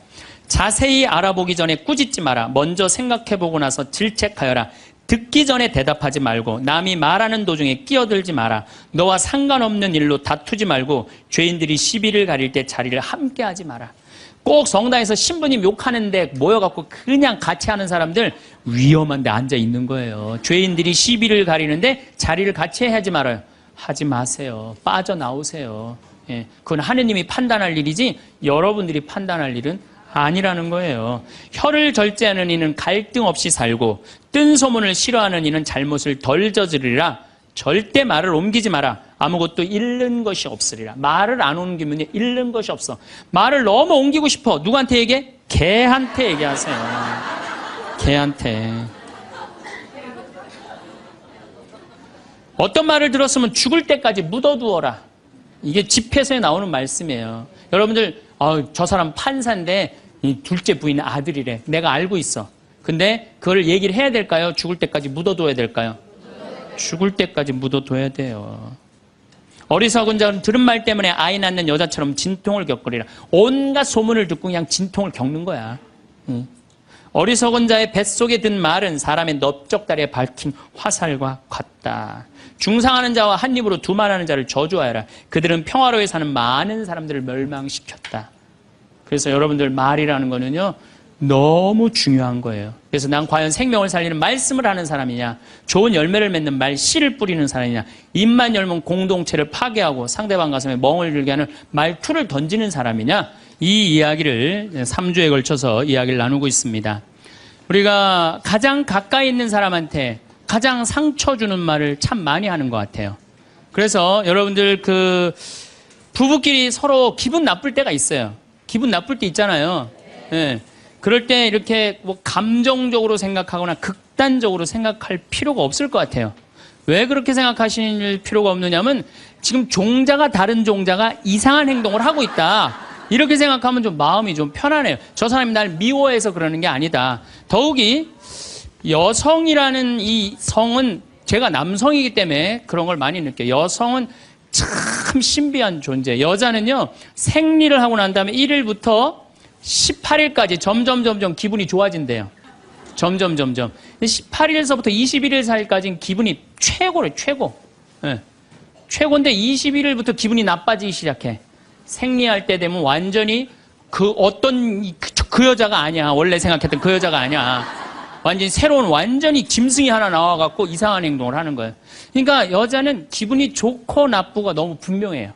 자세히 알아보기 전에 꾸짖지 마라. 먼저 생각해보고 나서 질책하여라. 듣기 전에 대답하지 말고 남이 말하는 도중에 끼어들지 마라. 너와 상관없는 일로 다투지 말고 죄인들이 시비를 가릴 때 자리를 함께 하지 마라. 꼭 성당에서 신부님 욕하는데 모여갖고 그냥 같이 하는 사람들 위험한 데 앉아 있는 거예요. 죄인들이 시비를 가리는데 자리를 같이 하지 말아요. 하지 마세요. 빠져나오세요. 예, 그건 하느님이 판단할 일이지 여러분들이 판단할 일은 아니라는 거예요. 혀를 절제하는 이는 갈등 없이 살고 뜬 소문을 싫어하는 이는 잘못을 덜 저지르리라. 절대 말을 옮기지 마라. 아무것도 잃는 것이 없으리라. 말을 안 옮기면 잃는 것이 없어. 말을 너무 옮기고 싶어. 누구한테 얘기해? 개한테 얘기하세요. 개한테. 어떤 말을 들었으면 죽을 때까지 묻어두어라. 이게 집회서에 나오는 말씀이에요. 여러분들 저 사람 판사인데 둘째 부인 아들이래. 내가 알고 있어. 근데 그걸 얘기를 해야 될까요? 죽을 때까지 묻어둬야 될까요? 죽을 때까지 묻어둬야 돼요. 어리석은 자는 들은 말 때문에 아이 낳는 여자처럼 진통을 겪으리라. 온갖 소문을 듣고 그냥 진통을 겪는 거야. 어리석은 자의 뱃속에 든 말은 사람의 넓적다리에 밝힌 화살과 같다. 중상하는 자와 한 입으로 두말하는 자를 저주하여라. 그들은 평화로이 사는 많은 사람들을 멸망시켰다. 그래서 여러분들 말이라는 거는요 너무 중요한 거예요. 그래서 난 과연 생명을 살리는 말씀을 하는 사람이냐, 좋은 열매를 맺는 말 씨를 뿌리는 사람이냐, 입만 열면 공동체를 파괴하고 상대방 가슴에 멍을 들게 하는 말투를 던지는 사람이냐, 이 이야기를 3주에 걸쳐서 이야기를 나누고 있습니다. 우리가 가장 가까이 있는 사람한테 가장 상처 주는 말을 참 많이 하는 것 같아요. 그래서 여러분들 부부끼리 서로 기분 나쁠 때가 있어요. 기분 나쁠 때 있잖아요. 네. 그럴 때 이렇게 뭐 감정적으로 생각하거나 극단적으로 생각할 필요가 없을 것 같아요. 왜 그렇게 생각하실 필요가 없느냐면 지금 종자가 다른 종자가 이상한 행동을 하고 있다. 이렇게 생각하면 좀 마음이 좀 편안해요. 저 사람이 날 미워해서 그러는 게 아니다. 더욱이 여성이라는 이 성은 제가 남성이기 때문에 그런 걸 많이 느껴요. 여성은 참 신비한 존재. 여자는요 생리를 하고 난 다음에 1일부터 18일까지 점점 기분이 좋아진대요. 점점. 18일서부터 21일 사이까지는 기분이 최고래, 최고. 네. 최고인데 21일부터 기분이 나빠지기 시작해. 생리할 때 되면 완전히 그 여자가 아니야. 원래 생각했던 그 여자가 아니야. 완전히 새로운 완전히 짐승이 하나 나와갖고 이상한 행동을 하는 거예요. 그러니까 여자는 기분이 좋고 나쁘고 너무 분명해요.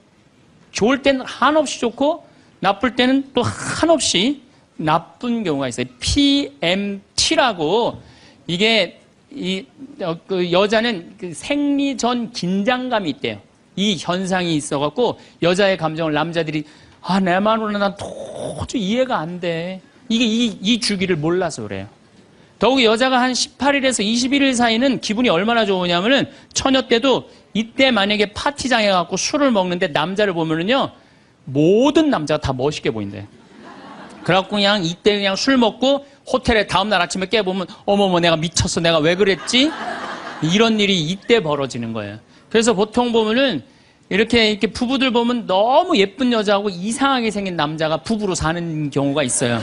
좋을 때는 한없이 좋고 나쁠 때는 또 한없이 나쁜 경우가 있어요. PMT라고 이게 그 여자는 그 생리 전 긴장감이 있대요. 이 현상이 있어갖고 여자의 감정을 남자들이 내 마음으로는 난 도저히 이해가 안 돼. 이게 이 주기를 몰라서 그래요. 더욱이 여자가 한 18일에서 21일 사이는 기분이 얼마나 좋으냐면은 처녀 때도 이때 만약에 파티장에 가고 술을 먹는데 남자를 보면은요 모든 남자가 다 멋있게 보인대. 그래갖고 그냥 이때 그냥 술 먹고 호텔에 다음날 아침에 깨보면 어머머 내가 미쳤어. 내가 왜 그랬지? 이런 일이 이때 벌어지는 거예요. 그래서 보통 보면은 이렇게 부부들 보면 너무 예쁜 여자하고 이상하게 생긴 남자가 부부로 사는 경우가 있어요.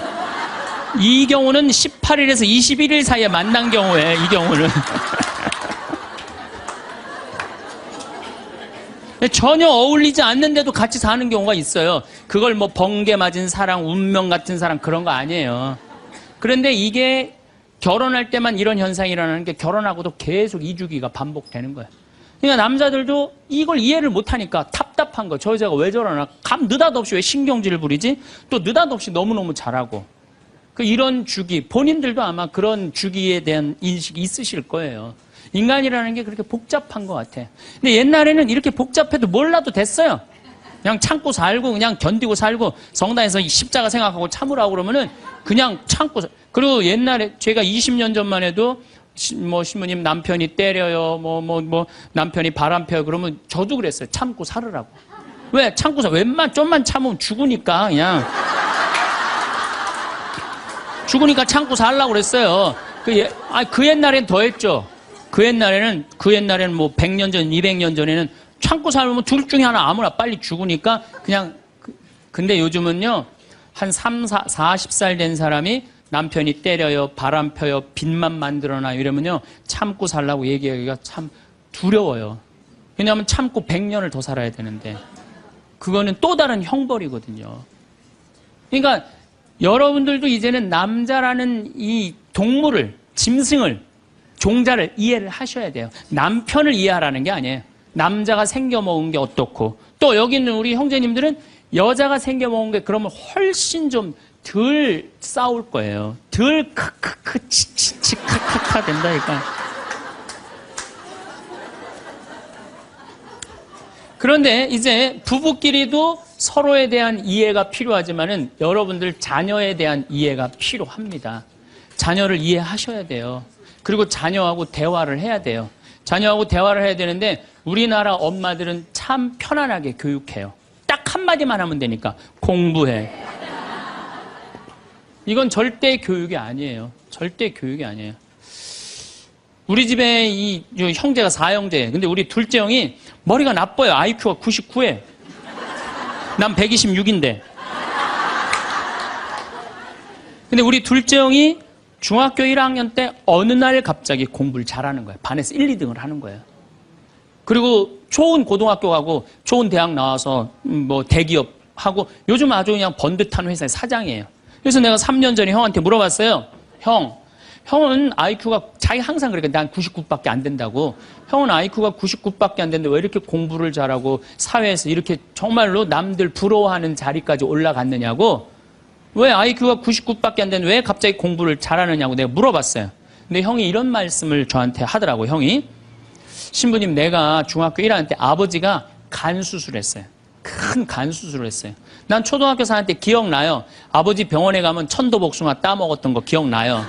이 경우는 18일에서 21일 사이에 만난 경우에 이 경우는 전혀 어울리지 않는데도 같이 사는 경우가 있어요. 그걸 뭐 번개 맞은 사랑, 운명 같은 사랑 그런 거 아니에요. 그런데 이게 결혼할 때만 이런 현상이 일어나는 게 결혼하고도 계속 이주기가 반복되는 거예요. 그러니까 남자들도 이걸 이해를 못하니까 답답한 거. 저 여자가 왜 저러나? 느닷없이 왜 신경질을 부리지? 또 느닷없이 너무너무 잘하고. 이런 주기, 본인들도 아마 그런 주기에 대한 인식이 있으실 거예요. 인간이라는 게 그렇게 복잡한 것 같아. 근데 옛날에는 이렇게 복잡해도 몰라도 됐어요. 그냥 참고 살고 그냥 견디고 살고 성당에서 십자가 생각하고 참으라고 그러면은 그냥 참고 그리고 옛날에 제가 20년 전만 해도 뭐 신부님 남편이 때려요 뭐 남편이 바람 펴요 그러면 저도 그랬어요. 참고 살으라고. 왜? 참고 살 좀만 참으면 죽으니까 그냥 죽으니까 참고 살라고 그랬어요. 그 옛날엔 더 했죠. 그 옛날에는 뭐 100년 전, 200년 전에는 참고 살면 둘 중에 하나 아무나 빨리 죽으니까 그냥 근데 요즘은요. 한 40살 된 사람이 남편이 때려요, 바람 펴요, 빚만 만들어놔요 이러면요. 참고 살라고 얘기하기가 참 두려워요. 왜냐하면 참고 100년을 더 살아야 되는데 그거는 또 다른 형벌이거든요. 그러니까 여러분들도 이제는 남자라는 이 동물을, 짐승을, 종자를 이해를 하셔야 돼요. 남편을 이해하라는 게 아니에요. 남자가 생겨먹은 게 어떻고 또 여기 있는 우리 형제님들은 여자가 생겨먹은 게 그러면 훨씬 좀 덜 싸울 거예요. 덜 크크크 치치치 카카카 된다니까. 그런데 이제 부부끼리도 서로에 대한 이해가 필요하지만은 여러분들 자녀에 대한 이해가 필요합니다. 자녀를 이해하셔야 돼요. 그리고 자녀하고 대화를 해야 돼요. 자녀하고 대화를 해야 되는데 우리나라 엄마들은 참 편안하게 교육해요. 딱 한마디만 하면 되니까 공부해. 이건 절대 교육이 아니에요. 절대 교육이 아니에요. 우리 집에 이 형제가 4형제. 근데 우리 둘째 형이 머리가 나빠요. IQ가 99에. 난 126인데. 근데 우리 둘째 형이 중학교 1학년 때 어느 날 갑자기 공부를 잘하는 거예요. 반에서 1, 2등을 하는 거예요. 그리고 좋은 고등학교 가고 좋은 대학 나와서 뭐 대기업 하고 요즘 아주 그냥 번듯한 회사의 사장이에요. 그래서 내가 3년 전에 형한테 물어봤어요. 형은 IQ가 자기 항상 그러니까 난 99밖에 안 된다고. 형은 IQ가 99밖에 안 되는데 왜 이렇게 공부를 잘하고 사회에서 이렇게 정말로 남들 부러워하는 자리까지 올라갔느냐고. 왜 IQ가 99밖에 안 되는데 왜 갑자기 공부를 잘하느냐고 내가 물어봤어요. 근데 형이 이런 말씀을 저한테 하더라고. 형이 신부님 내가 중학교 1학년 때 아버지가 간 수술했어요. 큰 간 수술을 했어요. 난 초등학교 4학년 때 기억나요. 아버지 병원에 가면 천도복숭아 따먹었던 거 기억나요.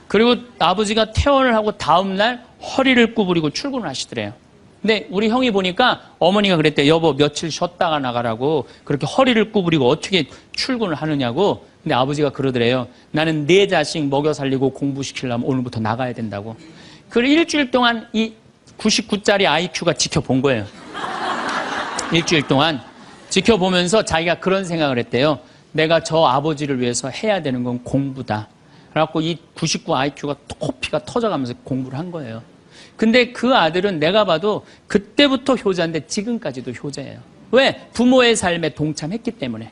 그리고 아버지가 퇴원을 하고 다음날 허리를 구부리고 출근을 하시더래요. 근데 우리 형이 보니까 어머니가 그랬대요. 여보 며칠 쉬었다가 나가라고 그렇게 허리를 구부리고 어떻게 출근을 하느냐고. 근데 아버지가 그러더래요. 나는 내 자식 먹여 살리고 공부시키려면 오늘부터 나가야 된다고. 그걸 일주일 동안 이 99짜리 IQ가 지켜본 거예요. 일주일 동안 지켜보면서 자기가 그런 생각을 했대요. 내가 저 아버지를 위해서 해야 되는 건 공부다. 그래갖고 이 99 IQ가 코피가 터져가면서 공부를 한 거예요. 근데 그 아들은 내가 봐도 그때부터 효자인데 지금까지도 효자예요. 왜? 부모의 삶에 동참했기 때문에.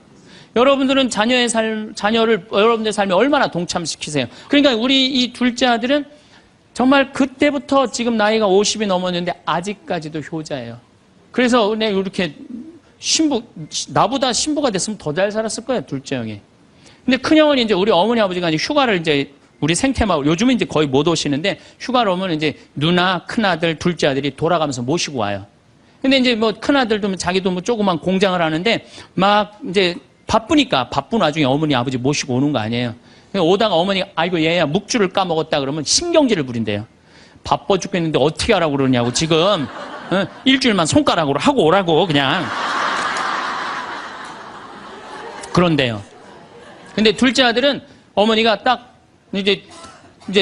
여러분들은 자녀를 여러분들의 삶에 얼마나 동참시키세요? 그러니까 우리 이 둘째 아들은 정말 그때부터 지금 나이가 50이 넘었는데 아직까지도 효자예요. 그래서 내가 이렇게 나보다 신부가 됐으면 더 잘 살았을 거예요, 둘째 형이. 근데 큰 형은 이제 우리 어머니 아버지가 이제 휴가를 이제 우리 생태마을, 요즘은 이제 거의 못 오시는데 휴가를 오면 이제 누나, 큰아들, 둘째 아들이 돌아가면서 모시고 와요. 근데 이제 뭐 큰아들도 자기도 뭐 조그만 공장을 하는데 막 이제 바쁘니까 바쁜 와중에 어머니 아버지 모시고 오는 거 아니에요. 오다가 어머니가 아이고 얘야 묵주를 까먹었다 그러면 신경질을 부린대요. 바빠 죽겠는데 어떻게 하라고 그러냐고 지금 일주일만 손가락으로 하고 오라고 그냥. 그런데요. 근데 둘째 아들은 어머니가 딱 이제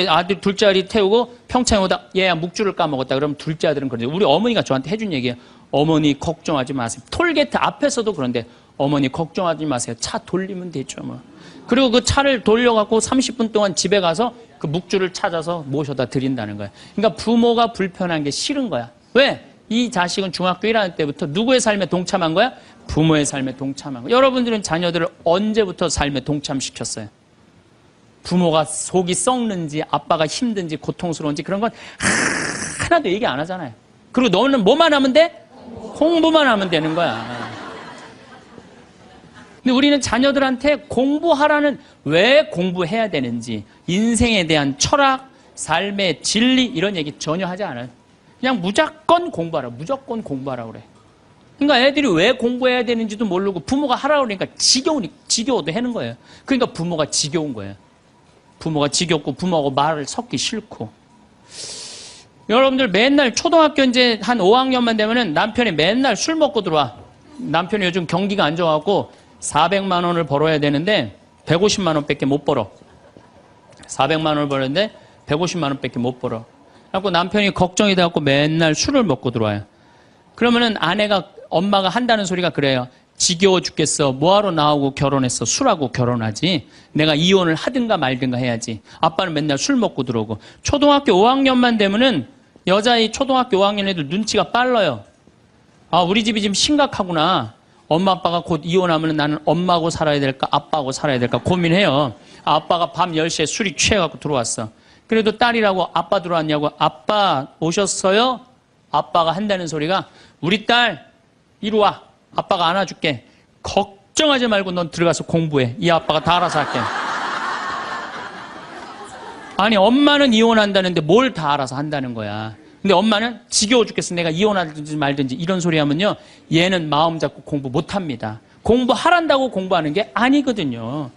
아들 둘째 아들이 태우고 평창에 오다 얘야 묵주를 까먹었다. 그러면 둘째 아들은 그러죠. 우리 어머니가 저한테 해준 얘기예요. 어머니 걱정하지 마세요. 톨게이트 앞에서도 그런데 어머니 걱정하지 마세요. 차 돌리면 되죠. 뭐. 그리고 그 차를 돌려갖고 30분 동안 집에 가서 그 묵주를 찾아서 모셔다 드린다는 거예요. 그러니까 부모가 불편한 게 싫은 거야. 왜? 이 자식은 중학교 1학년 때부터 누구의 삶에 동참한 거야? 부모의 삶에 동참한 거야. 여러분들은 자녀들을 언제부터 삶에 동참시켰어요? 부모가 속이 썩는지 아빠가 힘든지 고통스러운지 그런 건 하나도 얘기 안 하잖아요. 그리고 너는 뭐만 하면 돼? 공부만 하면 되는 거야. 근데 우리는 자녀들한테 공부하라는 왜 공부해야 되는지 인생에 대한 철학, 삶의 진리 이런 얘기 전혀 하지 않아요. 그냥 무조건 공부하라. 무조건 공부하라 그래. 그러니까 애들이 왜 공부해야 되는지도 모르고 부모가 하라고 그러니까 지겨워도 하는 거예요. 그러니까 부모가 지겨운 거예요. 부모가 지겹고 부모하고 말을 섞기 싫고. 여러분들 맨날 초등학교 이제 한 5학년만 되면은 남편이 맨날 술 먹고 들어와. 남편이 요즘 경기가 안 좋아갖고 400만 원을 벌어야 되는데 150만 원밖에 못 벌어. 400만 원을 벌었는데 150만 원밖에 못 벌어. 그래갖고 남편이 걱정이 돼갖고 맨날 술을 먹고 들어와요. 그러면은 엄마가 한다는 소리가 그래요. 지겨워 죽겠어. 뭐하러 나하고 결혼했어. 술하고 결혼하지. 내가 이혼을 하든가 말든가 해야지. 아빠는 맨날 술 먹고 들어오고. 초등학교 5학년만 되면은 여자의 초등학교 5학년 애들 눈치가 빨라요. 아, 우리 집이 지금 심각하구나. 엄마 아빠가 곧 이혼하면 나는 엄마하고 살아야 될까 아빠하고 살아야 될까 고민해요. 아빠가 밤 10시에 술이 취해갖고 들어왔어. 그래도 딸이라고 아빠 들어왔냐고. 아빠 오셨어요? 아빠가 한다는 소리가 우리 딸 이리 와. 아빠가 안아줄게. 걱정하지 말고 넌 들어가서 공부해. 이 아빠가 다 알아서 할게. 아니 엄마는 이혼한다는데 뭘 다 알아서 한다는 거야. 근데 엄마는 지겨워 죽겠어. 내가 이혼하든지 말든지 이런 소리 하면요. 얘는 마음 잡고 공부 못합니다. 공부하란다고 공부하는 게 아니거든요.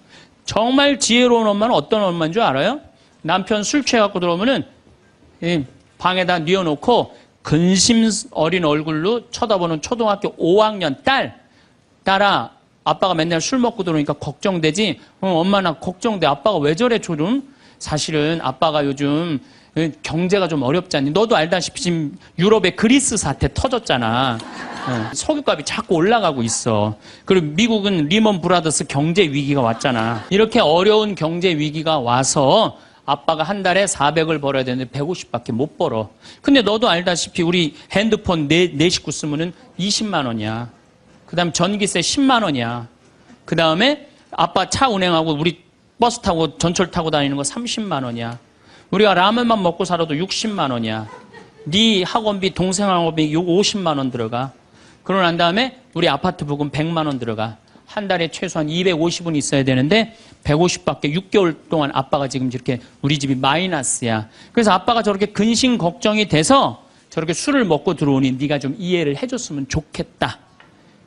정말 지혜로운 엄마는 어떤 엄마인 줄 알아요? 남편 술 취해갖고 들어오면은 방에다 뉘어놓고 근심 어린 얼굴로 쳐다보는 초등학교 5학년 딸아 아빠가 맨날 술 먹고 들어오니까 걱정되지? 엄마 나 걱정돼. 아빠가 왜 저래 조금? 사실은 아빠가 요즘 경제가 좀 어렵지 않니? 너도 알다시피 지금 유럽에 그리스 사태 터졌잖아. 석유값이 자꾸 올라가고 있어. 그리고 미국은 리먼 브라더스 경제 위기가 왔잖아. 이렇게 어려운 경제 위기가 와서 아빠가 한 달에 400을 벌어야 되는데 150밖에 못 벌어. 근데 너도 알다시피 우리 핸드폰 네 식구 쓰면은 20만 원이야. 그 다음에 전기세 10만 원이야. 그 다음에 아빠 차 운행하고 우리 버스 타고 전철 타고 다니는 거 30만 원이야. 우리가 라면만 먹고 살아도 60만 원이야. 네 학원비, 동생 학원비 50만 원 들어가. 그러고 난 다음에 우리 아파트 부금 100만 원 들어가. 한 달에 최소한 250은 있어야 되는데 150밖에 6개월 동안 아빠가 지금 이렇게 우리 집이 마이너스야. 그래서 아빠가 저렇게 근심 걱정이 돼서 저렇게 술을 먹고 들어오니 네가 좀 이해를 해줬으면 좋겠다.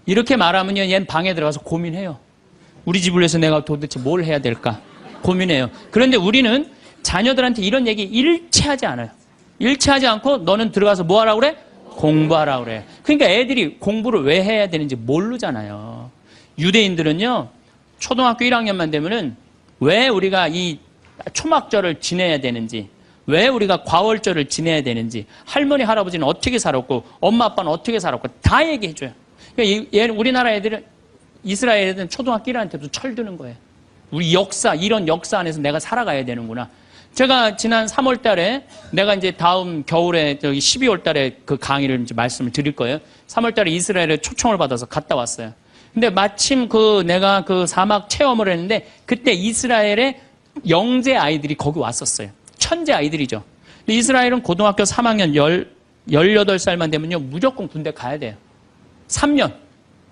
이렇게 말하면요. 얘는 방에 들어가서 고민해요. 우리 집을 위해서 내가 도대체 뭘 해야 될까 고민해요. 그런데 우리는 자녀들한테 이런 얘기 일체하지 않아요. 일체하지 않고 너는 들어가서 뭐 하라고 그래? 공부하라고 그래. 그러니까 애들이 공부를 왜 해야 되는지 모르잖아요. 유대인들은요. 초등학교 1학년만 되면은 왜 우리가 이 초막절을 지내야 되는지, 왜 우리가 과월절을 지내야 되는지, 할머니 할아버지는 어떻게 살았고 엄마 아빠는 어떻게 살았고 다 얘기해 줘요. 그러니까 우리나라 애들은 이스라엘 애들은 초등학교 1학년 때부터 철드는 거예요. 우리 역사, 이런 역사 안에서 내가 살아가야 되는구나. 제가 지난 3월 달에 내가 이제 다음 겨울에 12월 달에 그 강의를 이제 말씀을 드릴 거예요. 3월 달에 이스라엘에 초청을 받아서 갔다 왔어요. 근데 마침 내가 그 사막 체험을 했는데 그때 이스라엘의 영재 아이들이 거기 왔었어요. 천재 아이들이죠. 근데 이스라엘은 고등학교 3학년 18살만 되면요. 무조건 군대 가야 돼요. 3년.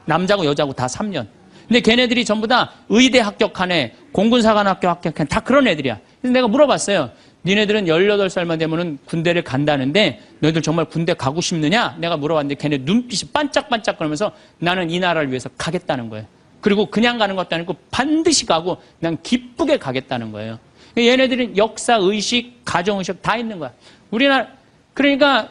남자고 여자고 다 3년. 근데 걔네들이 전부 다 의대 합격한 애, 공군사관학교 합격한 애, 다 그런 애들이야. 그래서 내가 물어봤어요. 니네들은 18살만 되면은 군대를 간다는데 너희들 정말 군대 가고 싶느냐? 내가 물어봤는데 걔네 눈빛이 반짝반짝 거리면서 나는 이 나라를 위해서 가겠다는 거예요. 그리고 그냥 가는 것도 아니고 반드시 가고 난 기쁘게 가겠다는 거예요. 얘네들은 역사, 의식, 가정의식 다 있는 거야. 그러니까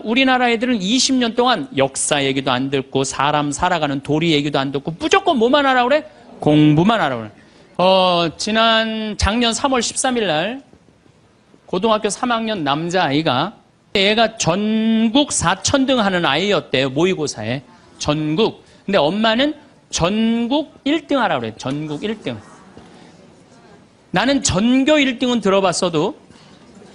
우리나라 애들은 20년 동안 역사 얘기도 안 듣고 사람 살아가는 도리 얘기도 안 듣고 무조건 뭐만 하라고 그래? 공부만 하라고. 작년 3월 13일 날 고등학교 3학년 남자아이가 얘가 전국 4천등 하는 아이였대요. 모의고사에. 전국. 근데 엄마는 전국 1등 하라고 그래요. 전국 1등. 나는 전교 1등은 들어봤어도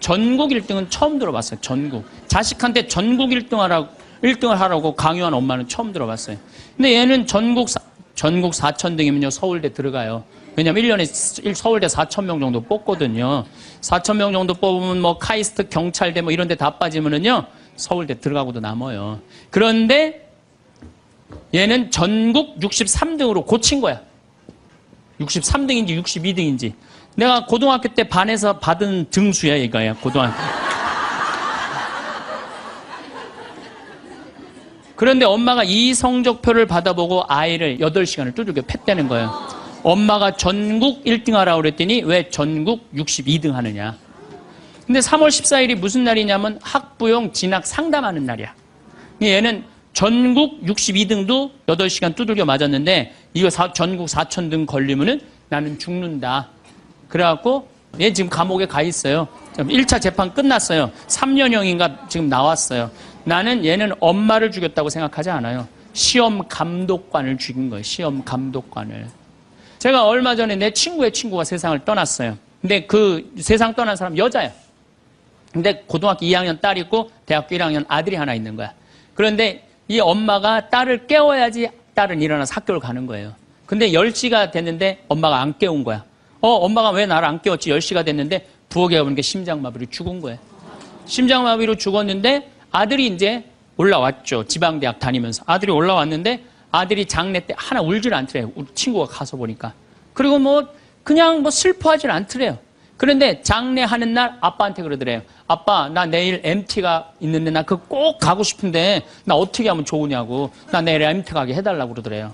전국 1등은 처음 들어봤어요. 전국. 자식한테 전국 1등을 하라고 강요한 엄마는 처음 들어봤어요. 근데 얘는 전국 4천등이면요. 서울대 들어가요. 왜냐면 1년에 서울대 4,000명 정도 뽑거든요. 4,000명 정도 뽑으면 뭐 카이스트, 경찰대 뭐 이런 데 다 빠지면은요. 서울대 들어가고도 남아요. 그런데 얘는 전국 63등으로 고친 거야. 63등인지 62등인지. 내가 고등학교 때 반에서 받은 등수야, 이거야, 고등학교. 그런데 엄마가 이 성적표를 받아보고 아이를 8시간을 두들겨 팼다는 거예요. 엄마가 전국 1등 하라고 그랬더니 왜 전국 62등 하느냐. 근데 3월 14일이 무슨 날이냐면 학부용 진학 상담하는 날이야. 얘는 전국 62등도 8시간 두들겨 맞았는데 이거 전국 4,000등 걸리면은 나는 죽는다. 그래갖고 얘 지금 감옥에 가 있어요. 1차 재판 끝났어요. 3년형인가 지금 나왔어요. 나는 얘는 엄마를 죽였다고 생각하지 않아요. 시험 감독관을 죽인 거예요. 시험 감독관을. 제가 얼마 전에 내 친구의 친구가 세상을 떠났어요. 근데 그 세상 떠난 사람 여자야. 근데 고등학교 2학년 딸이 있고 대학교 1학년 아들이 하나 있는 거야. 그런데 이 엄마가 딸을 깨워야지 딸은 일어나서 학교를 가는 거예요. 근데 10시가 됐는데 엄마가 안 깨운 거야. 엄마가 왜 나를 안 깨웠지? 10시가 됐는데 부엌에 가보니까 심장마비로 죽은 거예요. 심장마비로 죽었는데 아들이 이제 올라왔죠. 지방대학 다니면서. 아들이 올라왔는데 아들이 장례 때 하나 울질 않더래요. 우리 친구가 가서 보니까. 그리고 그냥 슬퍼하질 않더래요. 그런데 장례하는 날 아빠한테 그러더래요. 아빠, 나 내일 MT가 있는데 나 그거 꼭 가고 싶은데 나 어떻게 하면 좋으냐고. 나 내일 MT 가게 해달라고 그러더래요.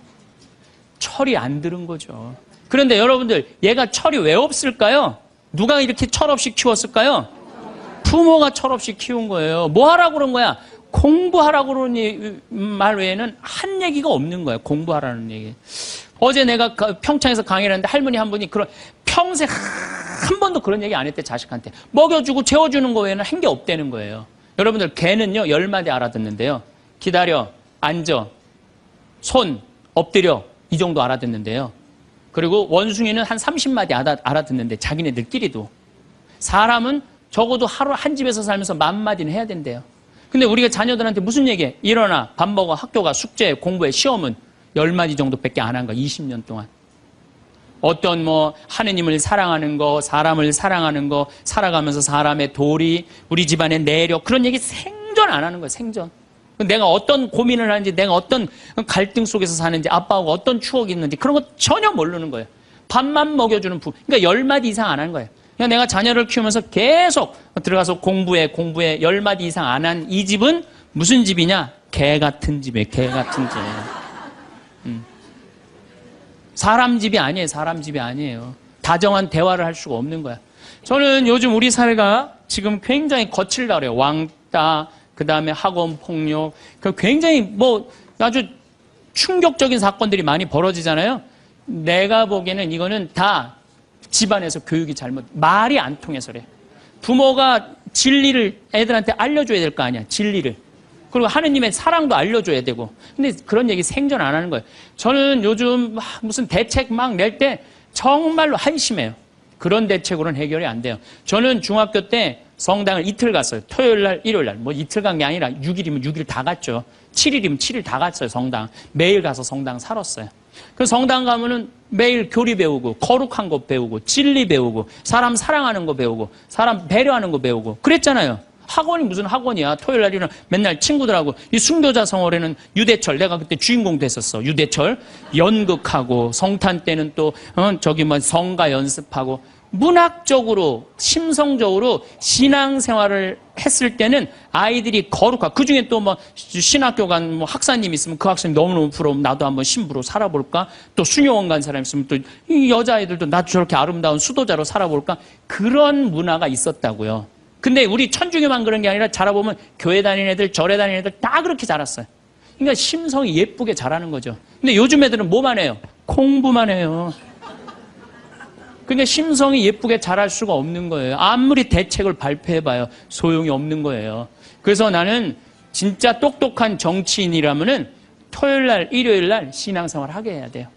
철이 안 들은 거죠. 그런데 여러분들, 얘가 철이 왜 없을까요? 누가 이렇게 철없이 키웠을까요? 부모가 철없이 키운 거예요. 뭐 하라고 그런 거야? 공부하라고 그러는 말 외에는 한 얘기가 없는 거예요. 공부하라는 얘기. 어제 내가 평창에서 강의를 했는데 할머니 한 분이 평생 한 번도 그런 얘기 안 했대, 자식한테. 먹여주고 재워주는 거 외에는 한 게 없다는 거예요. 여러분들, 개는요, 10마디 알아듣는데요. 기다려, 앉아, 손, 엎드려, 이 정도 알아듣는데요. 그리고 원숭이는 한 30마디 알아듣는데, 자기네들끼리도. 사람은 적어도 하루 한 집에서 살면서 10,000마디는 해야 된대요. 근데 우리가 자녀들한테 무슨 얘기해? 일어나, 밥 먹어, 학교 가, 숙제, 공부해, 시험은 10마디 정도밖에 안 한 거야, 20년 동안. 어떤 하느님을 사랑하는 거, 사람을 사랑하는 거, 살아가면서 사람의 도리, 우리 집안의 내력, 그런 얘기 생전 안 하는 거예요, 생전. 내가 어떤 고민을 하는지, 내가 어떤 갈등 속에서 사는지, 아빠하고 어떤 추억이 있는지, 그런 거 전혀 모르는 거예요. 밥만 먹여주는 그러니까 10마디 이상 안 한 거예요. 그냥 내가 자녀를 키우면서 계속 들어가서 공부해 10마디 이상 안 한 이 집은 무슨 집이냐? 개 같은 집이에요, 개 같은 집. 사람 집이 아니에요, 사람 집이 아니에요. 다정한 대화를 할 수가 없는 거야. 저는 요즘 우리 사회가 지금 굉장히 거칠다 그래요. 왕따, 그 다음에 학원 폭력, 굉장히 아주 충격적인 사건들이 많이 벌어지잖아요. 내가 보기에는 이거는 다 집안에서 교육이 말이 안 통해서 그래. 부모가 진리를 애들한테 알려줘야 될 거 아니야, 진리를. 그리고 하느님의 사랑도 알려줘야 되고. 근데 그런 얘기 생전 안 하는 거예요. 저는 요즘 무슨 대책 막 낼 때 정말로 한심해요. 그런 대책으로는 해결이 안 돼요. 저는 중학교 때 성당을 이틀 갔어요. 토요일 날, 일요일 날. 이틀 간 게 아니라 6일이면 6일 다 갔죠. 7일이면 7일 다 갔어요, 성당. 매일 가서 성당 살았어요. 그 성당 가면은 매일 교리 배우고, 거룩한 거 배우고, 진리 배우고, 사람 사랑하는 거 배우고, 사람 배려하는 거 배우고. 그랬잖아요. 학원이 무슨 학원이야. 토요일 날이는 맨날 친구들하고, 이 순교자 성월에는 유대철, 내가 그때 주인공 됐었어. 유대철. 연극하고, 성탄 때는 또, 성가 연습하고, 문학적으로, 심성적으로 신앙생활을 했을 때는 아이들이 거룩하고, 그 중에 또 신학교 간 학사님 있으면 그 학생이 너무너무 부러우면 나도 한번 신부로 살아볼까? 또 수녀원 간 사람 있으면 또 이 여자아이들도 나도 저렇게 아름다운 수도자로 살아볼까? 그런 문화가 있었다고요. 근데 우리 천주교만 그런 게 아니라 자라보면 교회 다니는 애들, 절에 다니는 애들 다 그렇게 자랐어요. 그러니까 심성이 예쁘게 자라는 거죠. 근데 요즘 애들은 뭐만 해요? 공부만 해요. 그러니까 심성이 예쁘게 자랄 수가 없는 거예요. 아무리 대책을 발표해봐요. 소용이 없는 거예요. 그래서 나는 진짜 똑똑한 정치인이라면은 토요일 날, 일요일 날 신앙생활 하게 해야 돼요.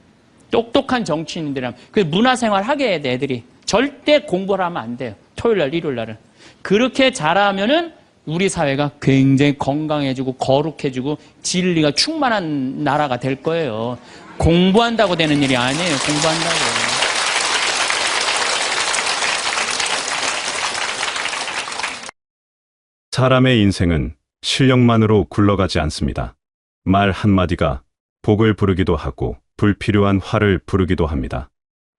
똑똑한 정치인들이라면. 그 문화생활 하게 해야 돼, 애들이. 절대 공부를 하면 안 돼요. 토요일 날, 일요일 날은. 그렇게 잘하면은 우리 사회가 굉장히 건강해지고 거룩해지고 진리가 충만한 나라가 될 거예요. 공부한다고 되는 일이 아니에요. 공부한다고. 사람의 인생은 실력만으로 굴러가지 않습니다. 말 한마디가 복을 부르기도 하고 불필요한 화를 부르기도 합니다.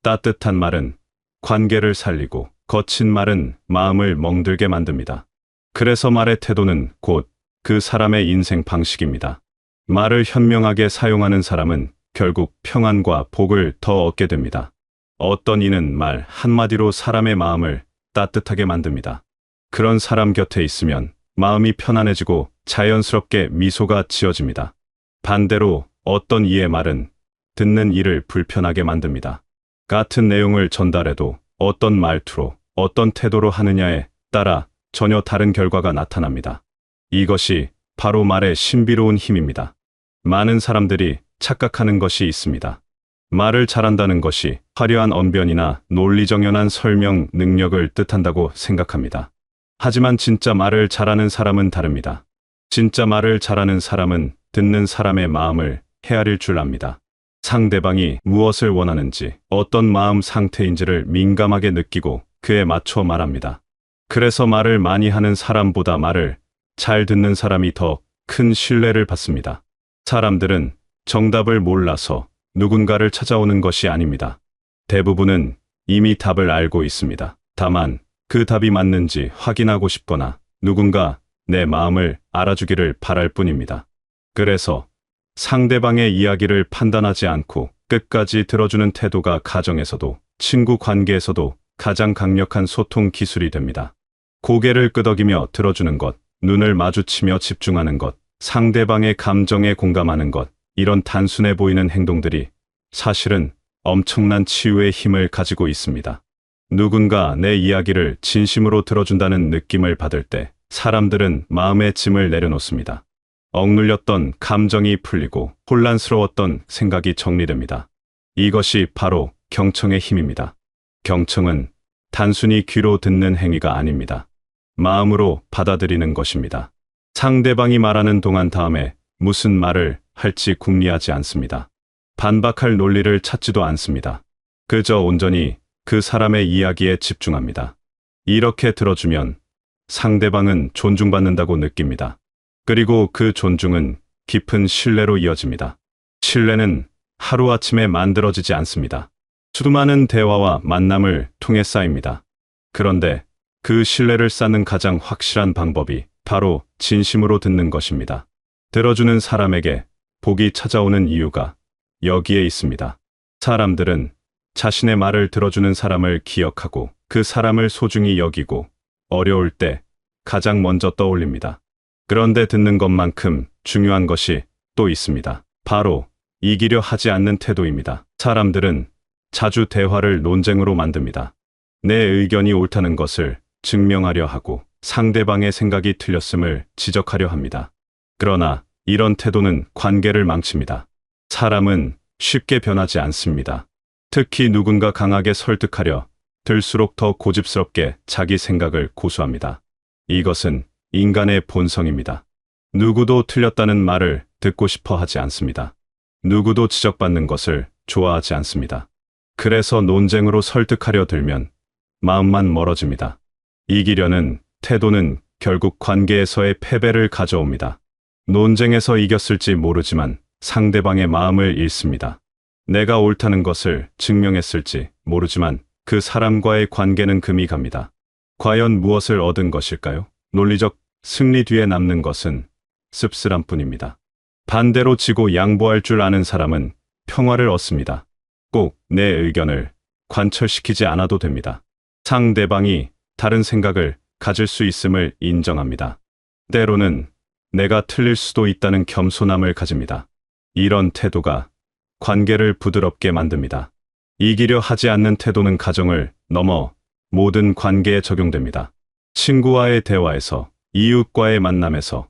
따뜻한 말은 관계를 살리고 거친 말은 마음을 멍들게 만듭니다. 그래서 말의 태도는 곧 그 사람의 인생 방식입니다. 말을 현명하게 사용하는 사람은 결국 평안과 복을 더 얻게 됩니다. 어떤 이는 말 한마디로 사람의 마음을 따뜻하게 만듭니다. 그런 사람 곁에 있으면 마음이 편안해지고 자연스럽게 미소가 지어집니다. 반대로 어떤 이의 말은 듣는 이를 불편하게 만듭니다. 같은 내용을 전달해도 어떤 말투로, 어떤 태도로 하느냐에 따라 전혀 다른 결과가 나타납니다. 이것이 바로 말의 신비로운 힘입니다. 많은 사람들이 착각하는 것이 있습니다. 말을 잘한다는 것이 화려한 언변이나 논리정연한 설명 능력을 뜻한다고 생각합니다. 하지만 진짜 말을 잘하는 사람은 다릅니다. 진짜 말을 잘하는 사람은 듣는 사람의 마음을 헤아릴 줄 압니다. 상대방이 무엇을 원하는지, 어떤 마음 상태인지를 민감하게 느끼고 그에 맞춰 말합니다. 그래서 말을 많이 하는 사람보다 말을 잘 듣는 사람이 더 큰 신뢰를 받습니다. 사람들은 정답을 몰라서 누군가를 찾아오는 것이 아닙니다. 대부분은 이미 답을 알고 있습니다. 다만 그 답이 맞는지 확인하고 싶거나 누군가 내 마음을 알아주기를 바랄 뿐입니다. 그래서 상대방의 이야기를 판단하지 않고 끝까지 들어주는 태도가 가정에서도 친구 관계에서도 가장 강력한 소통 기술이 됩니다. 고개를 끄덕이며 들어주는 것, 눈을 마주치며 집중하는 것, 상대방의 감정에 공감하는 것, 이런 단순해 보이는 행동들이 사실은 엄청난 치유의 힘을 가지고 있습니다. 누군가 내 이야기를 진심으로 들어준다는 느낌을 받을 때 사람들은 마음의 짐을 내려놓습니다. 억눌렸던 감정이 풀리고 혼란스러웠던 생각이 정리됩니다. 이것이 바로 경청의 힘입니다. 경청은 단순히 귀로 듣는 행위가 아닙니다. 마음으로 받아들이는 것입니다. 상대방이 말하는 동안 다음에 무슨 말을 할지 궁리하지 않습니다. 반박할 논리를 찾지도 않습니다. 그저 온전히 그 사람의 이야기에 집중합니다. 이렇게 들어주면 상대방은 존중받는다고 느낍니다. 그리고 그 존중은 깊은 신뢰로 이어집니다. 신뢰는 하루아침에 만들어지지 않습니다. 수많은 대화와 만남을 통해 쌓입니다. 그런데 그 신뢰를 쌓는 가장 확실한 방법이 바로 진심으로 듣는 것입니다. 들어주는 사람에게 복이 찾아오는 이유가 여기에 있습니다. 사람들은 자신의 말을 들어주는 사람을 기억하고 그 사람을 소중히 여기고 어려울 때 가장 먼저 떠올립니다. 그런데 듣는 것만큼 중요한 것이 또 있습니다. 바로 이기려 하지 않는 태도입니다. 사람들은 자주 대화를 논쟁으로 만듭니다. 내 의견이 옳다는 것을 증명하려 하고 상대방의 생각이 틀렸음을 지적하려 합니다. 그러나 이런 태도는 관계를 망칩니다. 사람은 쉽게 변하지 않습니다. 특히 누군가 강하게 설득하려 들수록 더 고집스럽게 자기 생각을 고수합니다. 이것은 인간의 본성입니다. 누구도 틀렸다는 말을 듣고 싶어 하지 않습니다. 누구도 지적받는 것을 좋아하지 않습니다. 그래서 논쟁으로 설득하려 들면 마음만 멀어집니다. 이기려는 태도는 결국 관계에서의 패배를 가져옵니다. 논쟁에서 이겼을지 모르지만 상대방의 마음을 잃습니다. 내가 옳다는 것을 증명했을지 모르지만 그 사람과의 관계는 금이 갑니다. 과연 무엇을 얻은 것일까요? 논리적 승리 뒤에 남는 것은 씁쓸함 뿐입니다. 반대로 지고 양보할 줄 아는 사람은 평화를 얻습니다. 꼭 내 의견을 관철시키지 않아도 됩니다. 상대방이 다른 생각을 가질 수 있음을 인정합니다. 때로는 내가 틀릴 수도 있다는 겸손함을 가집니다. 이런 태도가 관계를 부드럽게 만듭니다. 이기려 하지 않는 태도는 가정을 넘어 모든 관계에 적용됩니다. 친구와의 대화에서, 이웃과의 만남에서,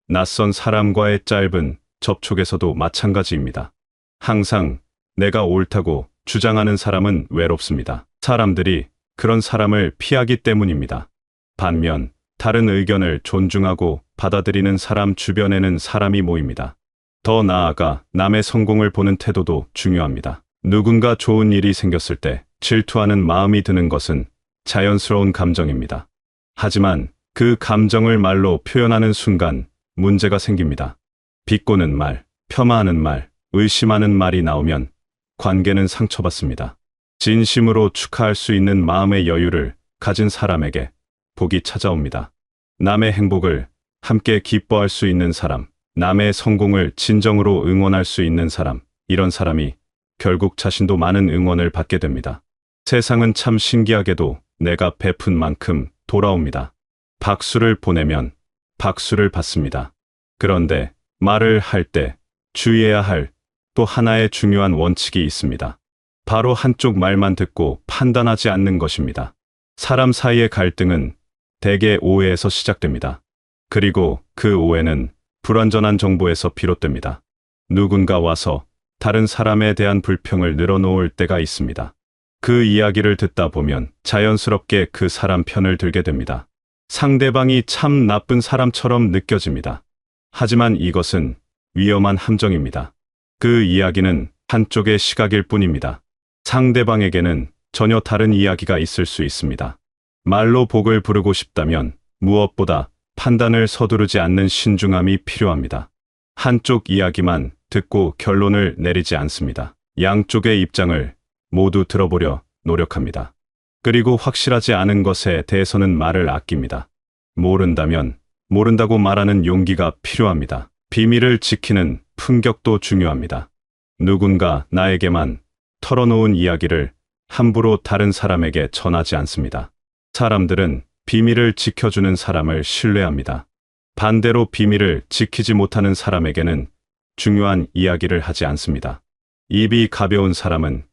낯선 사람과의 짧은 접촉에서도 마찬가지입니다. 항상 내가 옳다고 주장하는 사람은 외롭습니다. 사람들이 그런 사람을 피하기 때문입니다. 반면 다른 의견을 존중하고 받아들이는 사람 주변에는 사람이 모입니다. 더 나아가 남의 성공을 보는 태도도 중요합니다. 누군가 좋은 일이 생겼을 때 질투하는 마음이 드는 것은 자연스러운 감정입니다. 하지만 그 감정을 말로 표현하는 순간 문제가 생깁니다. 비꼬는 말, 폄하하는 말, 의심하는 말이 나오면 관계는 상처받습니다. 진심으로 축하할 수 있는 마음의 여유를 가진 사람에게 복이 찾아옵니다. 남의 행복을 함께 기뻐할 수 있는 사람, 남의 성공을 진정으로 응원할 수 있는 사람, 이런 사람이 결국 자신도 많은 응원을 받게 됩니다. 세상은 참 신기하게도 내가 베푼 만큼 돌아옵니다. 박수를 보내면 박수를 받습니다. 그런데 말을 할 때 주의해야 할 또 하나의 중요한 원칙이 있습니다. 바로 한쪽 말만 듣고 판단하지 않는 것입니다. 사람 사이의 갈등은 대개 오해에서 시작됩니다. 그리고 그 오해는 불완전한 정보에서 비롯됩니다. 누군가 와서 다른 사람에 대한 불평을 늘어놓을 때가 있습니다. 그 이야기를 듣다 보면 자연스럽게 그 사람 편을 들게 됩니다. 상대방이 참 나쁜 사람처럼 느껴집니다. 하지만 이것은 위험한 함정입니다. 그 이야기는 한쪽의 시각일 뿐입니다. 상대방에게는 전혀 다른 이야기가 있을 수 있습니다. 말로 복을 부르고 싶다면 무엇보다 판단을 서두르지 않는 신중함이 필요합니다. 한쪽 이야기만 듣고 결론을 내리지 않습니다. 양쪽의 입장을 모두 들어보려 노력합니다. 그리고 확실하지 않은 것에 대해서는 말을 아낍니다. 모른다면 모른다고 말하는 용기가 필요합니다. 비밀을 지키는 품격도 중요합니다. 누군가 나에게만 털어놓은 이야기를 함부로 다른 사람에게 전하지 않습니다. 사람들은 비밀을 지켜주는 사람을 신뢰합니다. 반대로 비밀을 지키지 못하는 사람에게는 중요한 이야기를 하지 않습니다. 입이 가벼운 사람은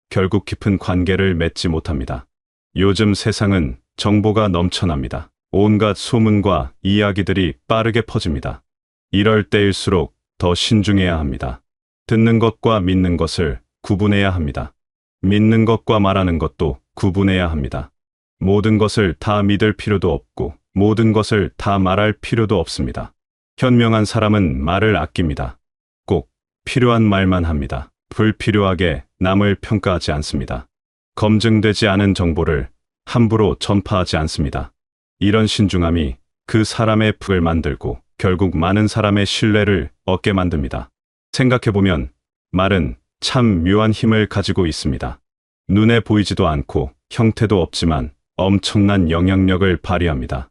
결국 깊은 관계를 맺지 못합니다. 요즘 세상은 정보가 넘쳐납니다. 온갖 소문과 이야기들이 빠르게 퍼집니다. 이럴 때일수록 더 신중해야 합니다. 듣는 것과 믿는 것을 구분해야 합니다. 믿는 것과 말하는 것도 구분해야 합니다. 모든 것을 다 믿을 필요도 없고 모든 것을 다 말할 필요도 없습니다. 현명한 사람은 말을 아낍니다. 꼭 필요한 말만 합니다. 불필요하게 남을 평가하지 않습니다. 검증되지 않은 정보를 함부로 전파하지 않습니다. 이런 신중함이 그 사람의 덕을 만들고 결국 많은 사람의 신뢰를 얻게 만듭니다. 생각해보면 말은 참 묘한 힘을 가지고 있습니다. 눈에 보이지도 않고 형태도 없지만 엄청난 영향력을 발휘합니다.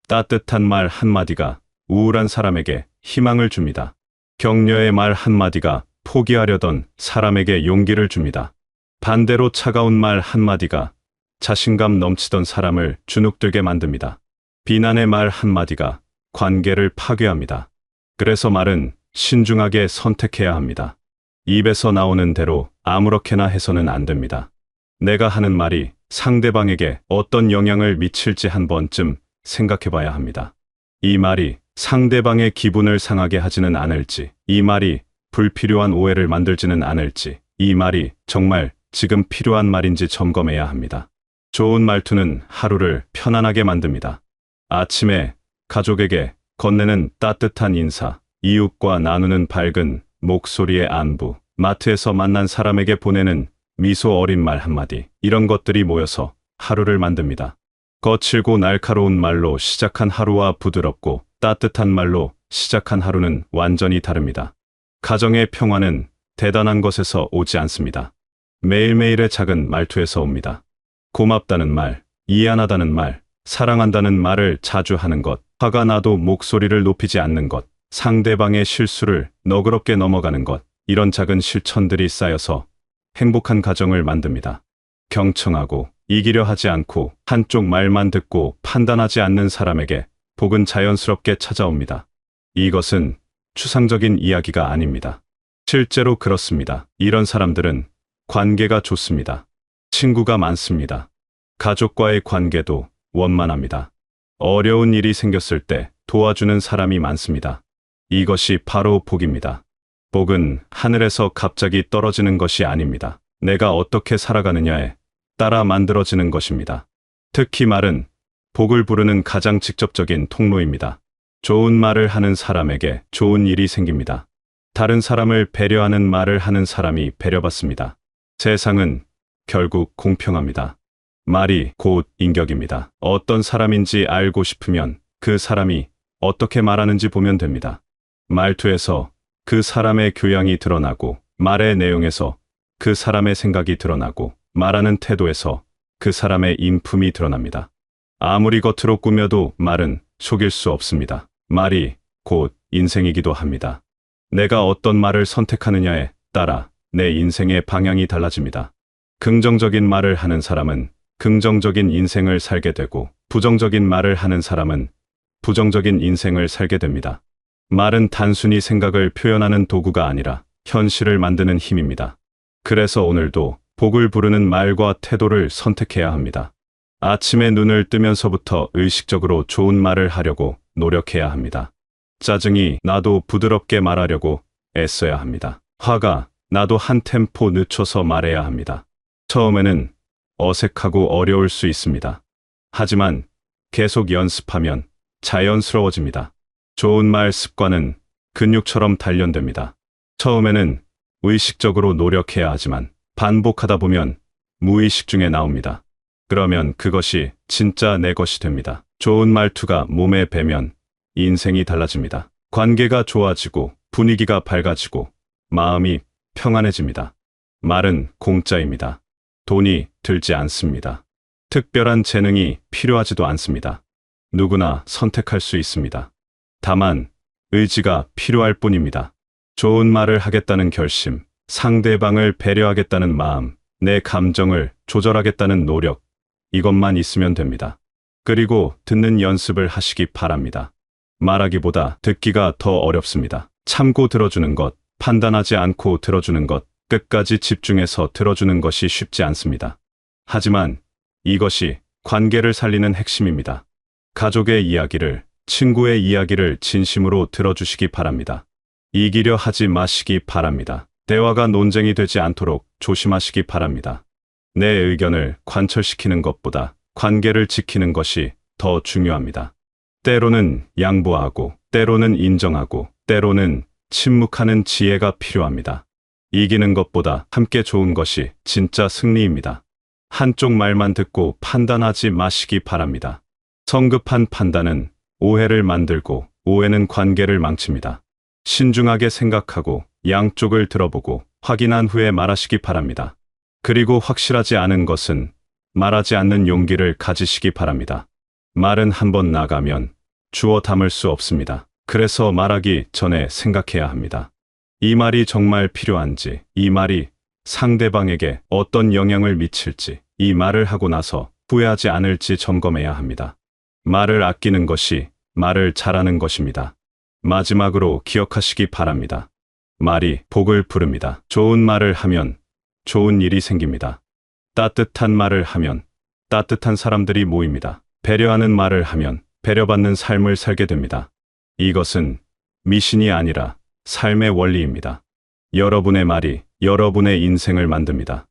따뜻한 말 한마디가 우울한 사람에게 희망을 줍니다. 격려의 말 한마디가 포기하려던 사람에게 용기를 줍니다. 반대로 차가운 말 한마디가 자신감 넘치던 사람을 주눅들게 만듭니다. 비난의 말 한마디가 관계를 파괴합니다. 그래서 말은 신중하게 선택해야 합니다. 입에서 나오는 대로 아무렇게나 해서는 안 됩니다. 내가 하는 말이 상대방에게 어떤 영향을 미칠지 한 번쯤 생각해 봐야 합니다. 이 말이 상대방의 기분을 상하게 하지는 않을지, 이 말이 불필요한 오해를 만들지는 않을지, 이 말이 정말 지금 필요한 말인지 점검해야 합니다. 좋은 말투는 하루를 편안하게 만듭니다. 아침에 가족에게 건네는 따뜻한 인사, 이웃과 나누는 밝은 목소리의 안부, 마트에서 만난 사람에게 보내는 미소 어린 말 한마디, 이런 것들이 모여서 하루를 만듭니다. 거칠고 날카로운 말로 시작한 하루와 부드럽고 따뜻한 말로 시작한 하루는 완전히 다릅니다. 가정의 평화는 대단한 것에서 오지 않습니다. 매일매일의 작은 말투에서 옵니다. 고맙다는 말, 이해하다는 말, 사랑한다는 말을 자주 하는 것, 화가 나도 목소리를 높이지 않는 것, 상대방의 실수를 너그럽게 넘어가는 것, 이런 작은 실천들이 쌓여서 행복한 가정을 만듭니다. 경청하고 이기려 하지 않고 한쪽 말만 듣고 판단하지 않는 사람에게 복은 자연스럽게 찾아옵니다. 이것은 추상적인 이야기가 아닙니다. 실제로 그렇습니다. 이런 사람들은 관계가 좋습니다. 친구가 많습니다. 가족과의 관계도 원만합니다. 어려운 일이 생겼을 때 도와주는 사람이 많습니다. 이것이 바로 복입니다. 복은 하늘에서 갑자기 떨어지는 것이 아닙니다. 내가 어떻게 살아가느냐에 따라 만들어지는 것입니다. 특히 말은 복을 부르는 가장 직접적인 통로입니다. 좋은 말을 하는 사람에게 좋은 일이 생깁니다. 다른 사람을 배려하는 말을 하는 사람이 배려받습니다. 세상은 결국 공평합니다. 말이 곧 인격입니다. 어떤 사람인지 알고 싶으면 그 사람이 어떻게 말하는지 보면 됩니다. 말투에서 그 사람의 교양이 드러나고, 말의 내용에서 그 사람의 생각이 드러나고, 말하는 태도에서 그 사람의 인품이 드러납니다. 아무리 겉으로 꾸며도 말은 속일 수 없습니다. 말이 곧 인생이기도 합니다. 내가 어떤 말을 선택하느냐에 따라 내 인생의 방향이 달라집니다. 긍정적인 말을 하는 사람은 긍정적인 인생을 살게 되고, 부정적인 말을 하는 사람은 부정적인 인생을 살게 됩니다. 말은 단순히 생각을 표현하는 도구가 아니라 현실을 만드는 힘입니다. 그래서 오늘도 복을 부르는 말과 태도를 선택해야 합니다. 아침에 눈을 뜨면서부터 의식적으로 좋은 말을 하려고 노력해야 합니다. 짜증이 나도 부드럽게 말하려고 애써야 합니다. 화가 나도 한 템포 늦춰서 말해야 합니다. 처음에는 어색하고 어려울 수 있습니다. 하지만 계속 연습하면 자연스러워집니다. 좋은 말 습관은 근육처럼 단련됩니다. 처음에는 의식적으로 노력해야 하지만 반복하다 보면 무의식 중에 나옵니다. 그러면 그것이 진짜 내 것이 됩니다. 좋은 말투가 몸에 배면 인생이 달라집니다. 관계가 좋아지고 분위기가 밝아지고 마음이 평안해집니다. 말은 공짜입니다. 돈이 들지 않습니다. 특별한 재능이 필요하지도 않습니다. 누구나 선택할 수 있습니다. 다만 의지가 필요할 뿐입니다. 좋은 말을 하겠다는 결심, 상대방을 배려하겠다는 마음, 내 감정을 조절하겠다는 노력, 이것만 있으면 됩니다. 그리고 듣는 연습을 하시기 바랍니다. 말하기보다 듣기가 더 어렵습니다. 참고 들어주는 것, 판단하지 않고 들어주는 것, 끝까지 집중해서 들어주는 것이 쉽지 않습니다. 하지만 이것이 관계를 살리는 핵심입니다. 가족의 이야기를, 친구의 이야기를 진심으로 들어주시기 바랍니다. 이기려 하지 마시기 바랍니다. 대화가 논쟁이 되지 않도록 조심하시기 바랍니다. 내 의견을 관철시키는 것보다 관계를 지키는 것이 더 중요합니다. 때로는 양보하고, 때로는 인정하고, 때로는 침묵하는 지혜가 필요합니다. 이기는 것보다 함께 좋은 것이 진짜 승리입니다. 한쪽 말만 듣고 판단하지 마시기 바랍니다. 성급한 판단은 오해를 만들고, 오해는 관계를 망칩니다. 신중하게 생각하고 양쪽을 들어보고 확인한 후에 말하시기 바랍니다. 그리고 확실하지 않은 것은 말하지 않는 용기를 가지시기 바랍니다. 말은 한번 나가면 주워 담을 수 없습니다. 그래서 말하기 전에 생각해야 합니다. 이 말이 정말 필요한지, 이 말이 상대방에게 어떤 영향을 미칠지, 이 말을 하고 나서 후회하지 않을지 점검해야 합니다. 말을 아끼는 것이 말을 잘하는 것입니다. 마지막으로 기억하시기 바랍니다. 말이 복을 부릅니다. 좋은 말을 하면 좋은 일이 생깁니다. 따뜻한 말을 하면 따뜻한 사람들이 모입니다. 배려하는 말을 하면 배려받는 삶을 살게 됩니다. 이것은 미신이 아니라 삶의 원리입니다. 여러분의 말이 여러분의 인생을 만듭니다.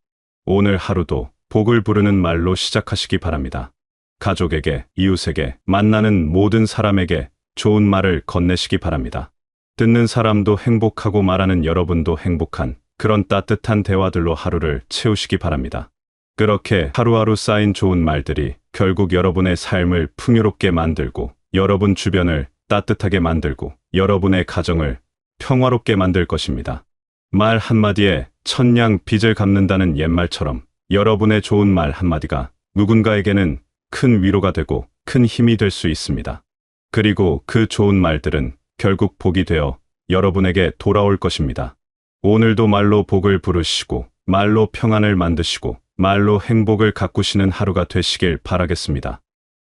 오늘 하루도 복을 부르는 말로 시작하시기 바랍니다. 가족에게, 이웃에게, 만나는 모든 사람에게 좋은 말을 건네시기 바랍니다. 듣는 사람도 행복하고 말하는 여러분도 행복한 그런 따뜻한 대화들로 하루를 채우시기 바랍니다. 그렇게 하루하루 쌓인 좋은 말들이 결국 여러분의 삶을 풍요롭게 만들고, 여러분 주변을 따뜻하게 만들고, 여러분의 가정을 평화롭게 만들 것입니다. 말 한마디에 천냥 빚을 갚는다는 옛말처럼 여러분의 좋은 말 한마디가 누군가에게는 큰 위로가 되고 큰 힘이 될 수 있습니다. 그리고 그 좋은 말들은 결국 복이 되어 여러분에게 돌아올 것입니다. 오늘도 말로 복을 부르시고, 말로 평안을 만드시고, 말로 행복을 가꾸시는 하루가 되시길 바라겠습니다.